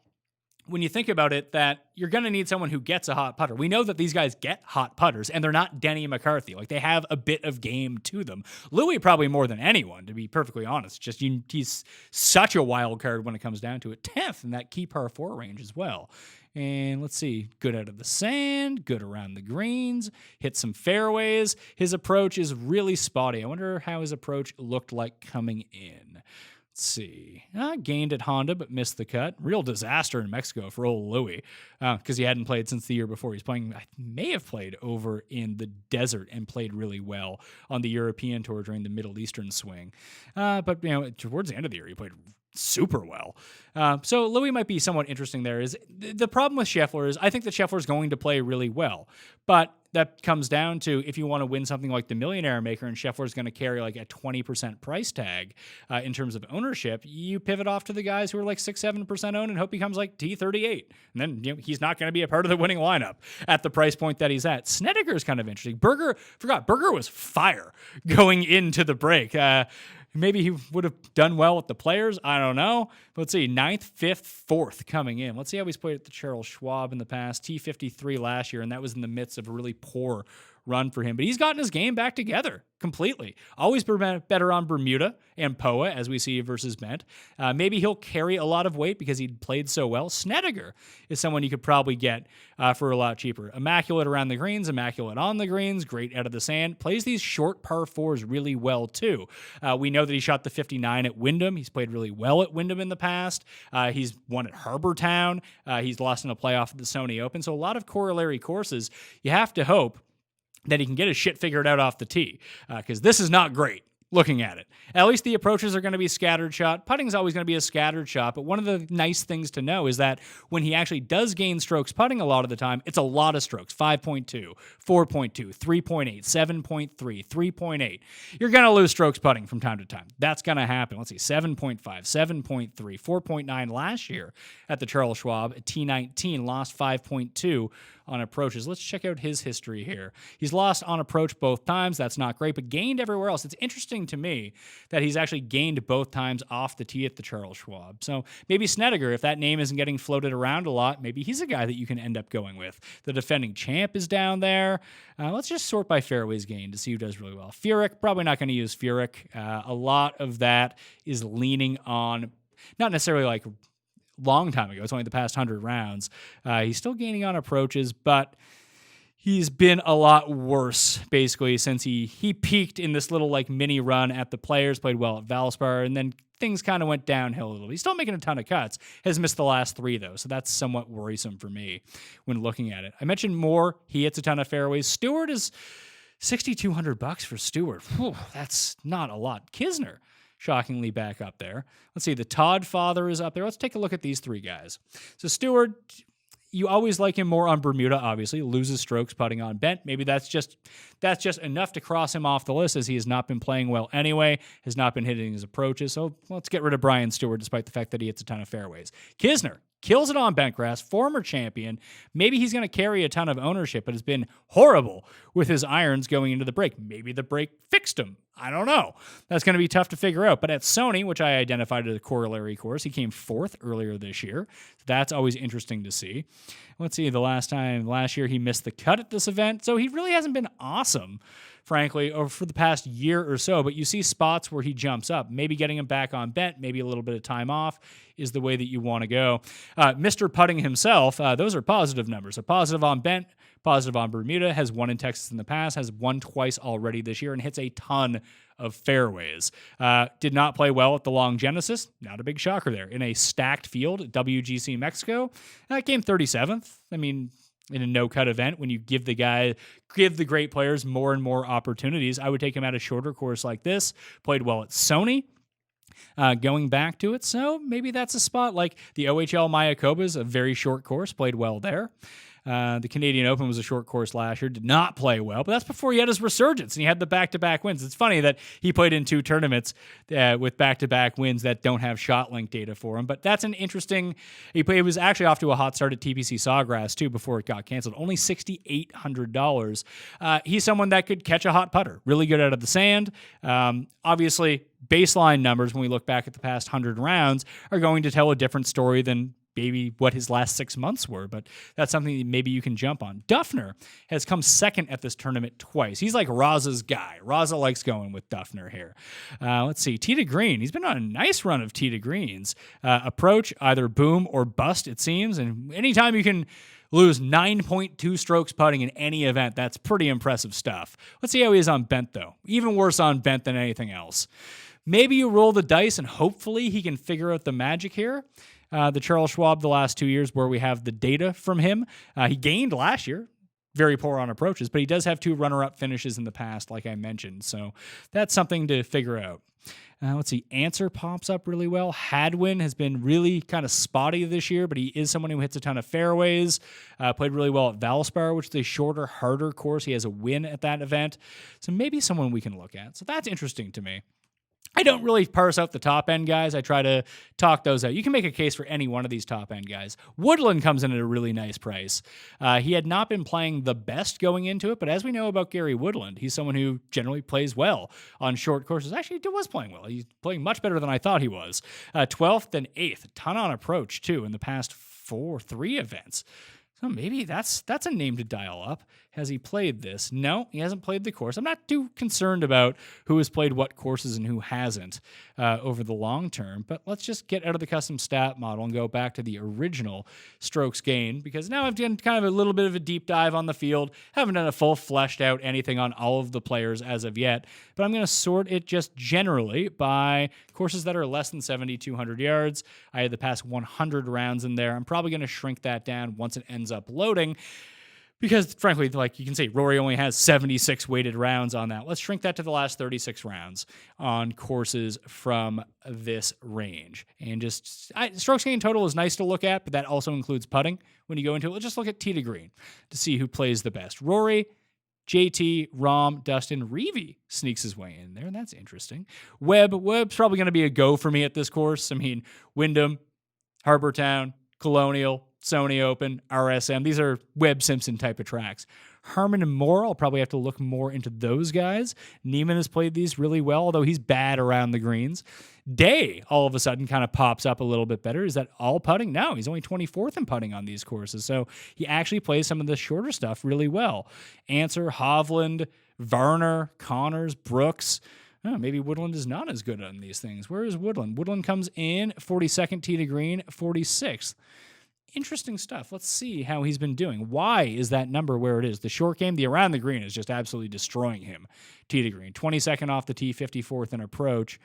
when you think about it, that you're going to need someone who gets a hot putter. We know that these guys get hot putters, and they're not Denny McCarthy. Like, they have a bit of game to them. Louis probably more than anyone, to be perfectly honest. Just he's such a wild card when it comes down to it. 10th in that key par 4 range as well. And let's see, good out of the sand, good around the greens, hit some fairways. His approach is really spotty. I wonder how his approach looked like coming in. Let's see. Gained at Honda, but missed the cut. Real disaster in Mexico for old Louis because he hadn't played since the year before. He's playing, I may have played over in the desert and played really well on the European tour during the Middle Eastern swing. But, towards the end of the year, he played super well. So Louis might be somewhat interesting there. Is the problem with Scheffler is I think that Scheffler is going to play really well, but that comes down to if you want to win something like the Millionaire Maker and Scheffler is going to carry like a 20% price tag in terms of ownership, you pivot off to the guys who are like 6-7% owned and hope he comes like T38. And then he's not going to be a part of the winning lineup at the price point that he's at. Snedeker is kind of interesting. Berger was fire going into the break. Maybe he would have done well with the Players. I don't know. But let's see, 9th, 5th, 4th coming in. Let's see how he's played at the Charles Schwab in the past. T53 last year, and that was in the midst of a really poor run for him. But he's gotten his game back together completely. Always better on Bermuda and POA, as we see versus Bent. Maybe he'll carry a lot of weight because he played so well. Snedeker is someone you could probably get for a lot cheaper. Immaculate around the greens, immaculate on the greens, great out of the sand. Plays these short par 4s really well, too. We know that he shot the 59 at Wyndham. He's played really well at Wyndham in the past. He's won at Harbour Town. He's lost in a playoff at the Sony Open. So a lot of corollary courses. You have to hope that he can get his shit figured out off the tee, because this is not great looking at it. At least the approaches are going to be scattered shot. Putting is always going to be a scattered shot, but one of the nice things to know is that when he actually does gain strokes putting a lot of the time, it's a lot of strokes. 5.2, 4.2, 3.8, 7.3, 3.8. You're going to lose strokes putting from time to time. That's going to happen. Let's see, 7.5, 7.3, 4.9 last year at the Charles Schwab. At T19, lost 5.2 on approaches. Let's check out his history here. He's lost on approach both times. That's not great, but gained everywhere else. It's interesting to me that he's actually gained both times off the tee at the Charles Schwab. So maybe Snedeker, if that name isn't getting floated around a lot, maybe he's a guy that you can end up going with. The defending champ is down there. Let's just sort by fairways gained to see who does really well. Furyk, probably not going to use Furyk. A lot of that is leaning on, not necessarily like long time ago. It's only the past 100 rounds. He's still gaining on approaches, but he's been a lot worse basically since he peaked in this little like mini run at the Players, played well at Valspar, and then things kind of went downhill a little bit. He's still making a ton of cuts. Has missed the last 3 though, so that's somewhat worrisome for me when looking at it. I mentioned Moore. He hits a ton of fairways. Stewart is $6,200 for Stewart. Whew, that's not a lot. Kisner, shockingly back up there. Let's see, the Todd father is up there. Let's take a look at these 3 guys. So Stewart, You always like him more on Bermuda, obviously. Loses strokes putting on bent. Maybe that's just enough to cross him off the list, as he has not been playing well anyway, has not been hitting his approaches. So let's get rid of Brian Stewart, despite the fact that he hits a ton of fairways. Kisner kills it on bent grass, former champion. Maybe he's going to carry a ton of ownership, but has been horrible with his irons going into the break. Maybe the break fixed him. I don't know. That's going to be tough to figure out. But at Sony, which I identified as a corollary course, he came 4th earlier this year. So that's always interesting to see. Let's see, last year he missed the cut at this event. So he really hasn't been awesome, frankly, over for the past year or so. But you see spots where he jumps up. Maybe getting him back on bent, maybe a little bit of time off is the way that you want to go. Mr. Putting himself, those are positive numbers. So positive on bent, positive on Bermuda, has won in Texas in the past, has won twice already this year, and hits a ton of fairways. Did not play well at the Long Genesis. Not a big shocker there. In a stacked field at WGC Mexico, came 37th. I mean, in a no-cut event, when you give the great players more and more opportunities, I would take him at a shorter course like this. Played well at Sony. Going back to it, so maybe that's a spot like the OHL Mayakoba's a very short course, played well there. The Canadian Open was a short course last year, did not play well, but that's before he had his resurgence and he had the back-to-back wins. It's funny that he played in 2 tournaments with back-to-back wins that don't have shot link data for him, but that's an interesting. He was actually off to a hot start at TPC Sawgrass too before it got canceled. Only $6,800. He's someone that could catch a hot putter, really good out of the sand. Obviously, baseline numbers when we look back at the past 100 rounds are going to tell a different story than maybe what his last 6 months were, but that's something that maybe you can jump on. Dufner has come second at this tournament twice. He's like Raza's guy. Raza likes going with Dufner here. Let's see. Tee to green. He's been on a nice run of tee to greens. Approach, either boom or bust, it seems, and anytime you can lose 9.2 strokes putting in any event, that's pretty impressive stuff. Let's see how he is on bent, though. Even worse on bent than anything else. Maybe you roll the dice and hopefully he can figure out the magic here. The Charles Schwab the last 2 years where we have the data from him. He gained last year. Very poor on approaches, but he does have 2 runner-up finishes in the past, like I mentioned. So that's something to figure out. Let's see. Answer pops up really well. Hadwin has been really kind of spotty this year, but he is someone who hits a ton of fairways. Played really well at Valspar, which is a shorter, harder course. He has a win at that event. So maybe someone we can look at. So that's interesting to me. I don't really parse out the top-end guys. I try to talk those out. You can make a case for any one of these top-end guys. Woodland comes in at a really nice price. He had not been playing the best going into it, but as we know about Gary Woodland, he's someone who generally plays well on short courses. Actually, he was playing well. He's playing much better than I thought he was. 12th and 8th. A ton on approach, too, in the past 3 events. So maybe that's a name to dial up. Has he played this? No, he hasn't played the course. I'm not too concerned about who has played what courses and who hasn't over the long term, but let's just get out of the custom stat model and go back to the original strokes gained, because now I've done kind of a little bit of a deep dive on the field. Haven't done a full fleshed out anything on all of the players as of yet, but I'm going to sort it just generally by courses that are less than 7,200 yards. I had the past 100 rounds in there. I'm probably going to shrink that down once it ends up loading, because frankly, like you can see, Rory only has 76 weighted rounds on that. Let's shrink that to the last 36 rounds on courses from this range. And just strokes gained total is nice to look at, but that also includes putting. When you go into it, let's just look at tee to green to see who plays the best. Rory, JT, Rahm, Dustin, Reavie sneaks his way in there, and that's interesting. Webb's probably going to be a go for me at this course. I mean, Wyndham, Harbour Town, Colonial, Sony Open, RSM. These are Webb Simpson type of tracks. Harmon and Moore, I'll probably have to look more into those guys. Neiman has played these really well, although he's bad around the greens. Day, all of a sudden, kind of pops up a little bit better. Is that all putting? No, he's only 24th in putting on these courses, so he actually plays some of the shorter stuff really well. Answer, Hovland, Varner, Connors, Brooks. Oh, maybe Woodland is not as good on these things. Where is Woodland? Woodland comes in 42nd tee to green, 46th. Interesting stuff. Let's see how he's been doing. Why is that number where it is? The short game, the around the green is just absolutely destroying him. Tee to green. 22nd off the tee, 54th in approach.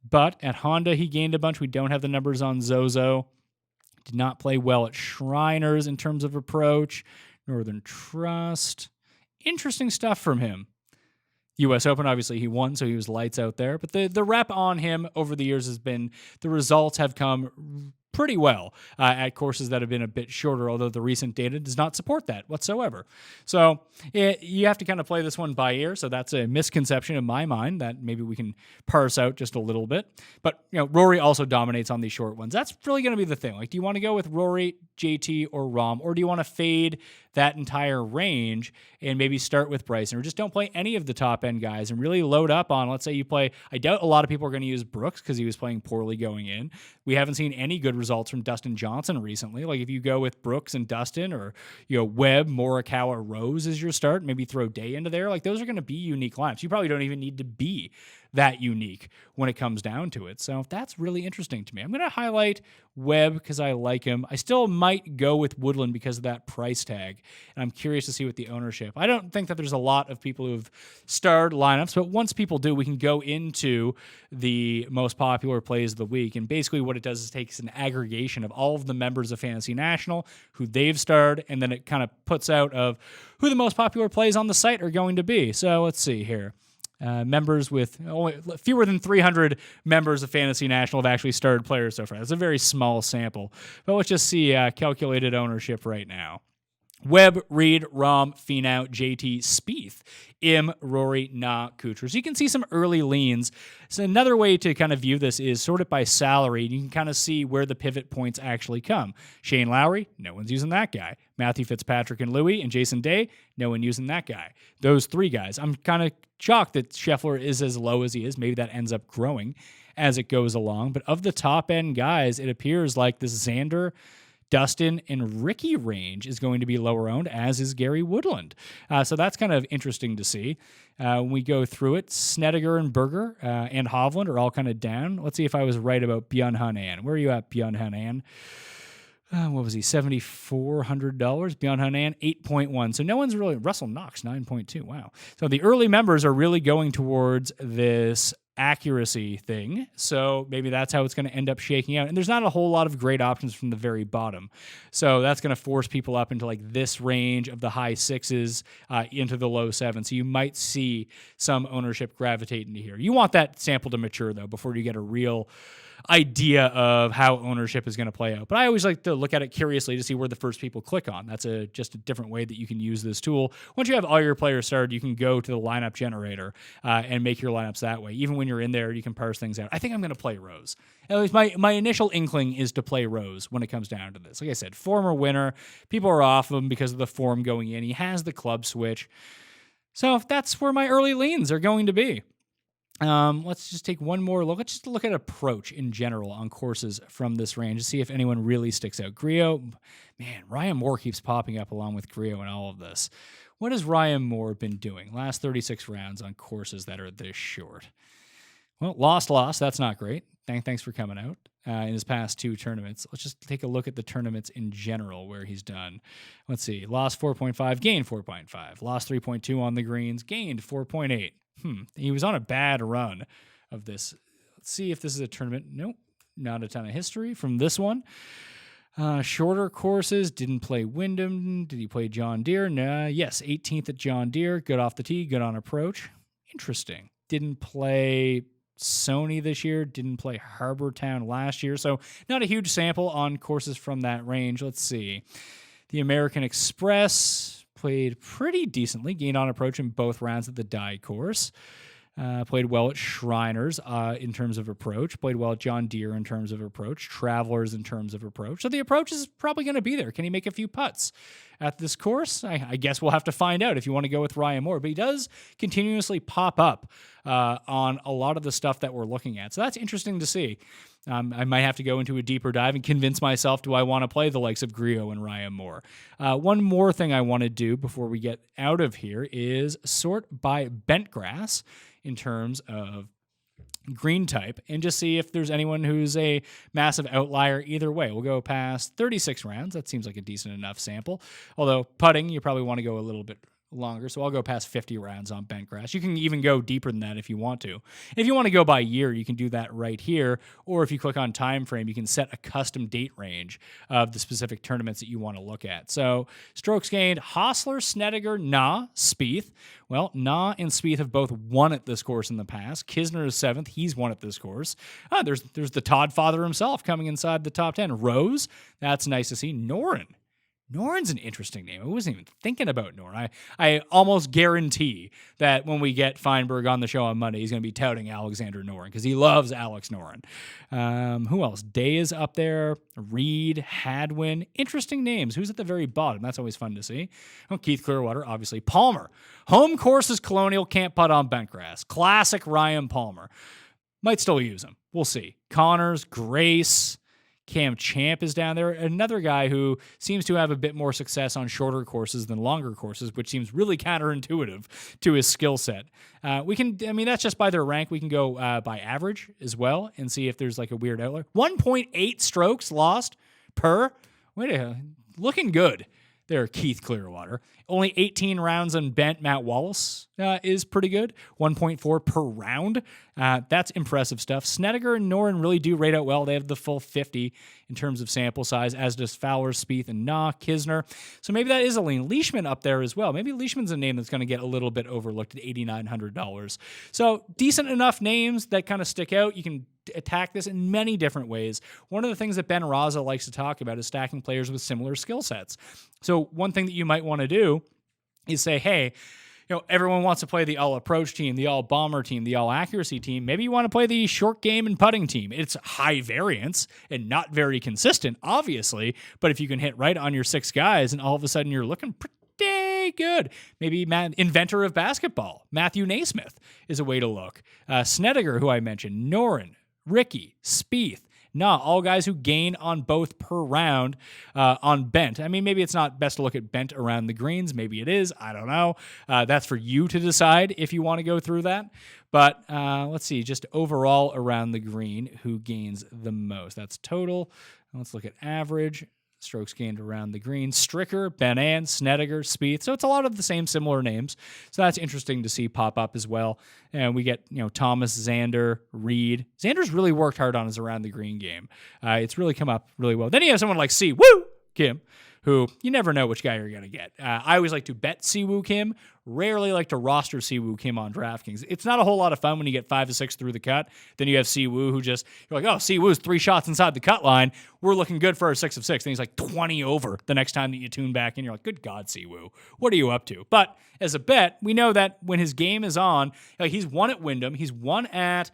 But at Honda, he gained a bunch. We don't have the numbers on Zozo. Did not play well at Shriners in terms of approach. Northern Trust. Interesting stuff from him. U.S. Open, obviously, he won, so he was lights out there. But the rep on him over the years has been, the results have come pretty well at courses that have been a bit shorter, although the recent data does not support that whatsoever. So you have to kind of play this one by ear. So that's a misconception in my mind that maybe we can parse out just a little bit. But Rory also dominates on these short ones. That's really going to be the thing. Like, do you want to go with Rory, JT, or Rahm, or do you want to fade that entire range and maybe start with Bryson, or just don't play any of the top end guys and really load up on, let's say you play, I doubt a lot of people are going to use Brooks because he was playing poorly going in. We haven't seen any good results from Dustin Johnson recently. Like, if you go with Brooks and Dustin, or Webb, Morikawa, Rose as your start, maybe throw Day into there, like those are going to be unique lineups. You probably don't even need to be that unique when it comes down to it. So that's really interesting to me. I'm going to highlight Webb because I like him. I still might go with Woodland because of that price tag, and I'm curious to see what the ownership. I don't think that there's a lot of people who've starred lineups, but once people do, we can go into the most popular plays of the week, and basically what it does is takes an aggregation of all of the members of Fantasy National who they've starred, and then it kind of puts out of who the most popular plays on the site are going to be. So let's see here. Members with only fewer than 300 members of Fantasy National have actually started players so far. That's a very small sample. But let's just see calculated ownership right now. Webb, Reed, Rahm, Finau, JT, Spieth, Im, Rory, Na, Kuchar. So you can see some early leans. So another way to kind of view this is sort it by salary. You can kind of see where the pivot points actually come. Shane Lowry, no one's using that guy. Matthew Fitzpatrick and Louis and Jason Day, no one using that guy. Those three guys. I'm kind of shocked that Scheffler is as low as he is. Maybe that ends up growing as it goes along. But of the top end guys, it appears like this Xander, Dustin, and Ricky range is going to be lower owned, as is Gary Woodland. So that's kind of interesting to see. When we go through it, Snedeker and Berger and Hovland are all kind of down. Let's see if I was right about Bjorn Hanan. Where are you at, Bjorn Hanan? What was he? $7,400. Bjorn Hanan, 8.1. So no one's really. Russell Knox, 9.2. Wow. So the early members are really going towards this accuracy thing. So maybe that's how it's going to end up shaking out. And there's not a whole lot of great options from the very bottom. So that's going to force people up into like this range of the high sixes into the low sevens. So you might see some ownership gravitate into here. You want that sample to mature though before you get a real idea of how ownership is going to play out. But I always like to look at it curiously to see where the first people click on. That's just a different way that you can use this tool. Once you have all your players started, you can go to the lineup generator and make your lineups that way. Even when you're in there, you can parse things out. I think I'm going to play Rose. At least my initial inkling is to play Rose when it comes down to this. Like I said, former winner. People are off him because of the form going in. He has the club switch. So that's where my early leans are going to be. Let's just take one more look. Let's just look at approach in general on courses from this range to see if anyone really sticks out. Griot, man, Ryan Moore keeps popping up along with Griot in all of this. What has Ryan Moore been doing? Last 36 rounds on courses that are this short. Well, lost. That's not great. Thanks for coming out in his past two tournaments. Let's just take a look at the tournaments in general where he's done. Let's see. Lost 4.5, gained 4.5. Lost 3.2 on the greens, gained 4.8. He was on a bad run of this. Let's see if this is a tournament. Nope, not a ton of history from this one. Shorter courses, didn't play Wyndham. Did he play John Deere? Nah, yes, 18th at John Deere. Good off the tee, good on approach. Interesting. Didn't play Sony this year, didn't play Harbor Town last year. So not a huge sample on courses from that range. Let's see. The American Express played pretty decently, gained on approach in both rounds at the Dye course. Played well at Shriners in terms of approach. Played well at John Deere in terms of approach. Travelers in terms of approach. So the approach is probably going to be there. Can he make a few putts at this course? I guess we'll have to find out if you want to go with Ryan Moore. But he does continuously pop up on a lot of the stuff that we're looking at. So that's interesting to see. I might have to go into a deeper dive and convince myself, do I want to play the likes of Griot and Ryan Moore? One more thing I want to do before we get out of here is sort by bent grass in terms of green type and just see if there's anyone who's a massive outlier either way. We'll go past 36 rounds. That seems like a decent enough sample. Although putting, you probably want to go a little bit longer, so I'll go past 50 rounds on bent grass. You can even go deeper than that if you want to. If you want to go by year, you can do that right here, or if you click on time frame, you can set a custom date range of the specific tournaments that you want to look at. So strokes gained, Hostler, Snedeker, Na, Spieth. Well, Na and Spieth have both won at this course in the past. Kisner is 7th. He's won at this course. There's the Todd father himself coming inside the top 10. Rose, that's nice to see. Noren's an interesting name. I wasn't even thinking about Noren. I almost guarantee that when we get Feinberg on the show on Monday, he's going to be touting Alexander Noren because he loves Alex Noren. Who else? Day is up there. Reed, Hadwin. Interesting names. Who's at the very bottom? That's always fun to see. Oh, Keith Clearwater, obviously. Palmer. Home course is Colonial. Can't putt on bent grass. Classic Ryan Palmer. Might still use him. We'll see. Connors, Grace. Cam Champ is down there. Another guy who seems to have a bit more success on shorter courses than longer courses, which seems really counterintuitive to his skill set. That's just by their rank. We can go by average as well and see if there's like a weird outlier. 1.8 strokes lost per. Looking good there, Keith Clearwater. Only 18 rounds unbent. Matt Wallace is pretty good. 1.4 per round. That's impressive stuff. Snedeker and Noren really do rate out well. They have the full 50 in terms of sample size, as does Fowler, Spieth, and Na, Kisner. So maybe that is a lean. Leishman up there as well. Maybe Leishman's a name that's going to get a little bit overlooked at $8,900. So decent enough names that kind of stick out. You can attack this in many different ways. One of the things that Ben Raza likes to talk about is stacking players with similar skill sets. So one thing that you might want to do is say, hey, everyone wants to play the all-approach team, the all-bomber team, the all-accuracy team. Maybe you want to play the short game and putting team. It's high variance and not very consistent, obviously, but if you can hit right on your 6 guys and all of a sudden you're looking pretty good. Maybe inventor of basketball, Matthew Naismith, is a way to look. Snedeker, who I mentioned, Noren, Ricky, Spieth, all guys who gain on both per round on bent. I mean, maybe it's not best to look at bent around the greens. Maybe it is. I don't know. That's for you to decide if you want to go through that. But let's see, just overall around the green, who gains the most. That's total. Let's look at average. Strokes gained around the green. Stricker, Ben Ann, Snedeker, Spieth. So it's a lot of the same similar names. So that's interesting to see pop up as well. And we get, Thomas, Xander, Reed. Xander's really worked hard on his around the green game. It's really come up really well. Then you have someone like Siwoo Kim, who you never know which guy you're going to get. I always like to bet Siwoo Kim, rarely like to roster Siwoo Kim on DraftKings. It's not a whole lot of fun when you get 5 to 6 through the cut. Then you have Siwoo who you're like, oh, Siwoo's 3 shots inside the cut line. We're looking good for our 6 of 6. Then he's like 20 over the next time that you tune back in. You're like, good God, Siwoo, what are you up to? But as a bet, we know that when his game is on, he's won at Wyndham, he's won at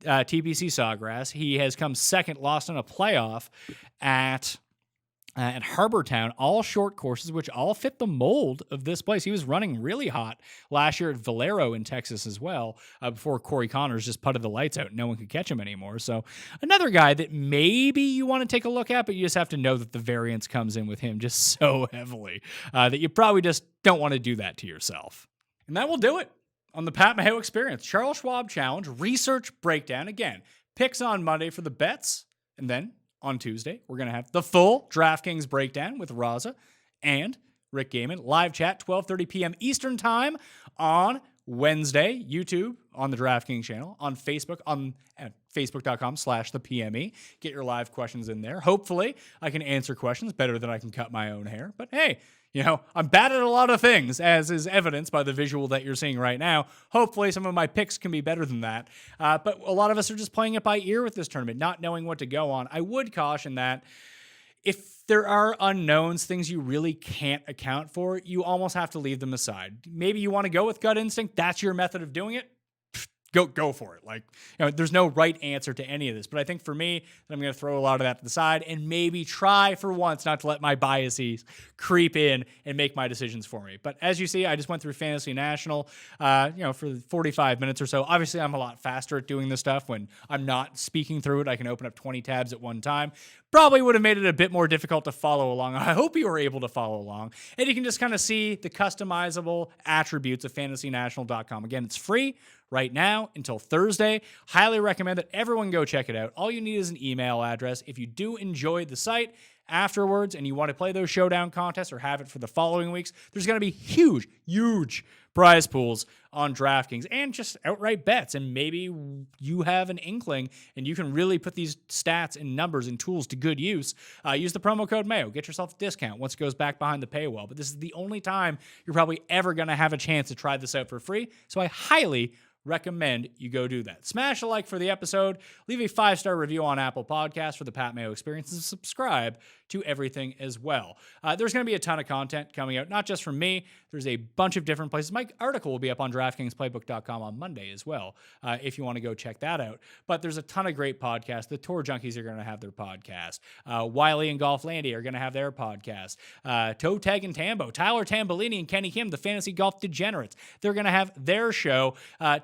TPC Sawgrass. He has come second, lost on a playoff at Harbor Town, all short courses, which all fit the mold of this place. He was running really hot last year at Valero in Texas as well, before Corey Connors just putted the lights out. No one could catch him anymore. So another guy that maybe you want to take a look at, but you just have to know that the variance comes in with him just so heavily that you probably just don't want to do that to yourself. And that will do it on the Pat Mayo Experience. Charles Schwab Challenge, research breakdown. Again, picks on Monday for the bets, and then on Tuesday, we're going to have the full DraftKings breakdown with Raza and Rick Gaiman. Live chat, 12:30 p.m. Eastern Time on Wednesday. YouTube on the DraftKings channel. On Facebook, on facebook.com/thepme. Get your live questions in there. Hopefully, I can answer questions better than I can cut my own hair. But hey, I'm bad at a lot of things, as is evidenced by the visual that you're seeing right now. Hopefully, some of my picks can be better than that. But a lot of us are just playing it by ear with this tournament, not knowing what to go on. I would caution that if there are unknowns, things you really can't account for, you almost have to leave them aside. Maybe you want to go with gut instinct. That's your method of doing it. Go for it. There's no right answer to any of this. But I think for me, I'm going to throw a lot of that to the side and maybe try for once not to let my biases creep in and make my decisions for me. But as you see, I just went through Fantasy National, for 45 minutes or so. Obviously, I'm a lot faster at doing this stuff when I'm not speaking through it. I can open up 20 tabs at one time. Probably would have made it a bit more difficult to follow along. I hope you were able to follow along. And you can just kind of see the customizable attributes of fantasynational.com. Again, it's free right now until Thursday. Highly recommend that everyone go check it out. All you need is an email address. If you do enjoy the site, afterwards and you want to play those showdown contests or have it for the following weeks, there's going to be huge prize pools on DraftKings and just outright bets. And maybe you have an inkling and you can really put these stats and numbers and tools to good use. Use the promo code Mayo. Get yourself a discount once it goes back behind the paywall. But this is the only time you're probably ever going to have a chance to try this out for free. So I highly recommend you go do that. Smash a like for the episode, leave a 5-star review on Apple Podcasts for the Pat Mayo Experience, and subscribe to everything as well. There's going to be a ton of content coming out, not just from me. There's a bunch of different places. My article will be up on DraftKingsPlaybook.com on Monday as well, if you want to go check that out. But there's a ton of great podcasts. The Tour Junkies are going to have their podcast. Wiley and Golflandia are going to have their podcast. Toe Tag and Tambo, Tyler Tambolini and Kenny Kim, the Fantasy Golf Degenerates, they're going to have their show.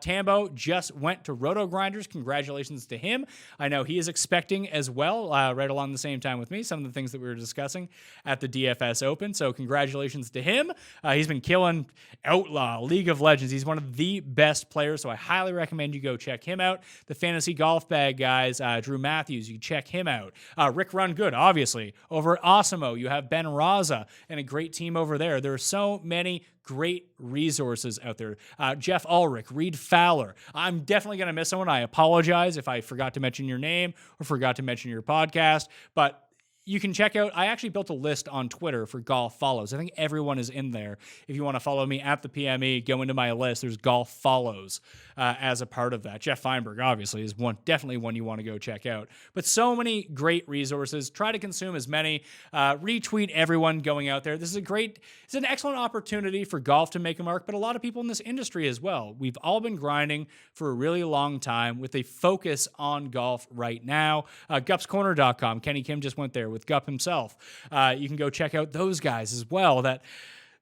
Tambo just went to Roto Grinders. Congratulations to him. I know he is expecting as well, right along the same time with me, some of the things that we were discussing at the DFS Open. So congratulations to him. He's been killing Outlaw, League of Legends. He's one of the best players, so I highly recommend you go check him out. The Fantasy Golf Bag guys, Drew Matthews, you check him out. Rick Run Good, obviously. Over at Osimo, you have Ben Raza and a great team over there. There are so many great resources out there. Jeff Ulrich, Reed Fowler. I'm definitely going to miss someone. I apologize if I forgot to mention your name or forgot to mention your podcast, but you can check out, I actually built a list on Twitter for golf follows. I think everyone is in there. If you want to follow me at the PME, go into my list. There's golf follows as a part of that. Jeff Feinberg, obviously, is definitely one you want to go check out. But so many great resources. Try to consume as many. Retweet everyone going out there. This is it's an excellent opportunity for golf to make a mark, but a lot of people in this industry as well. We've all been grinding for a really long time with a focus on golf right now. Gupscorner.com. Kenny Kim just went there with Gup himself. You can go check out those guys as well.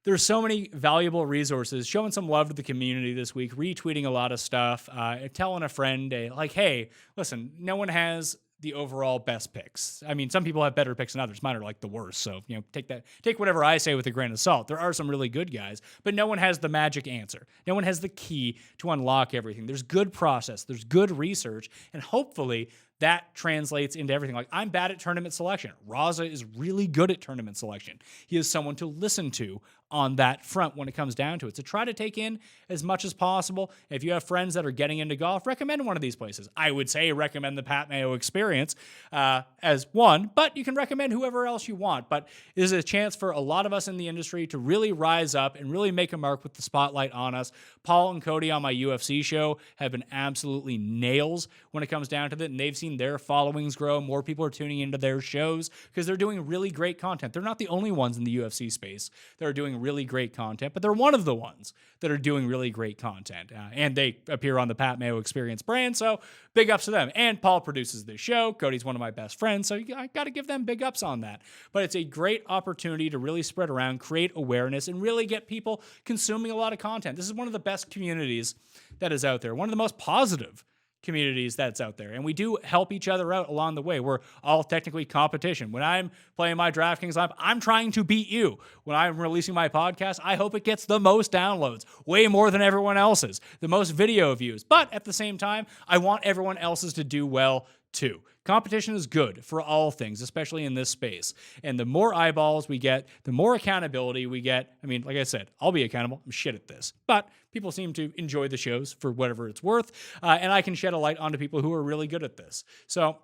There's so many valuable resources, showing some love to the community this week, retweeting a lot of stuff, telling a friend, like, hey, listen, no one has the overall best picks. I mean, some people have better picks than others. Mine are like the worst. So, take whatever I say with a grain of salt. There are some really good guys, but no one has the magic answer. No one has the key to unlock everything. There's good process, there's good research, and hopefully that translates into everything. Like, I'm bad at tournament selection. Raza is really good at tournament selection. He is someone to listen to on that front when it comes down to it. So try to take in as much as possible. If you have friends that are getting into golf, recommend one of these places. I would say recommend the Pat Mayo Experience as one, but you can recommend whoever else you want. But it is a chance for a lot of us in the industry to really rise up and really make a mark with the spotlight on us. Paul and Cody on my UFC show have been absolutely nails when it comes down to it, and they've seen their followings grow. More people are tuning into their shows because they're doing really great content. They're not the only ones in the UFC space that are doing really great content, but they're one of the ones that are doing really great content. And they appear on the Pat Mayo Experience brand, so big ups to them. And Paul produces this show. Cody's one of my best friends, so I got to give them big ups on that. But it's a great opportunity to really spread around, create awareness, and really get people consuming a lot of content. This is one of the best communities that is out there, one of the most positive communities that's out there. And we do help each other out along the way. We're all technically competition. When I'm playing my DraftKings Live, I'm trying to beat you. When I'm releasing my podcast, I hope it gets the most downloads, way more than everyone else's, the most video views. But at the same time, I want everyone else's to do well too. Competition is good for all things, especially in this space. And the more eyeballs we get, the more accountability we get. I mean, like I said, I'll be accountable. I'm shit at this. But people seem to enjoy the shows for whatever it's worth. And I can shed a light onto people who are really good at this. So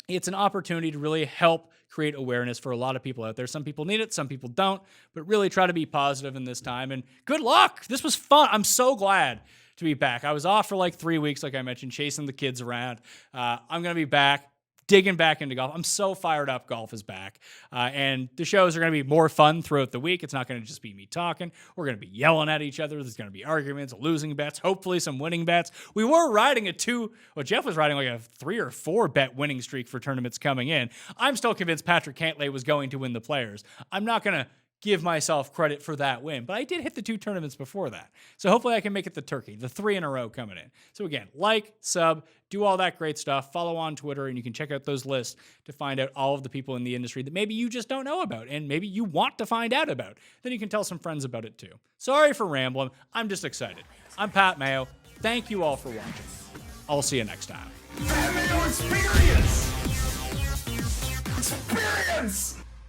it's an opportunity to really help create awareness for a lot of people out there. Some people need it, some people don't. But really try to be positive in this time. And good luck. This was fun. I'm so glad to be back. I was off for like 3 weeks, like I mentioned, chasing the kids around. I'm going to be back, digging back into golf. I'm so fired up. Golf is back. And the shows are going to be more fun throughout the week. It's not going to just be me talking. We're going to be yelling at each other. There's going to be arguments, losing bets, hopefully some winning bets. We were riding Jeff was riding like a 3 or 4 bet winning streak for tournaments coming in. I'm still convinced Patrick Cantlay was going to win the Players. I'm not going to give myself credit for that win, but I did hit the 2 tournaments before that. So hopefully I can make it the turkey, the 3 in a row coming in. So again, like, sub, do all that great stuff. Follow on Twitter, and you can check out those lists to find out all of the people in the industry that maybe you just don't know about and maybe you want to find out about. Then you can tell some friends about it too. Sorry for rambling. I'm just excited. I'm Pat Mayo. Thank you all for watching. I'll see you next time. Pat Mayo Experience! Experience!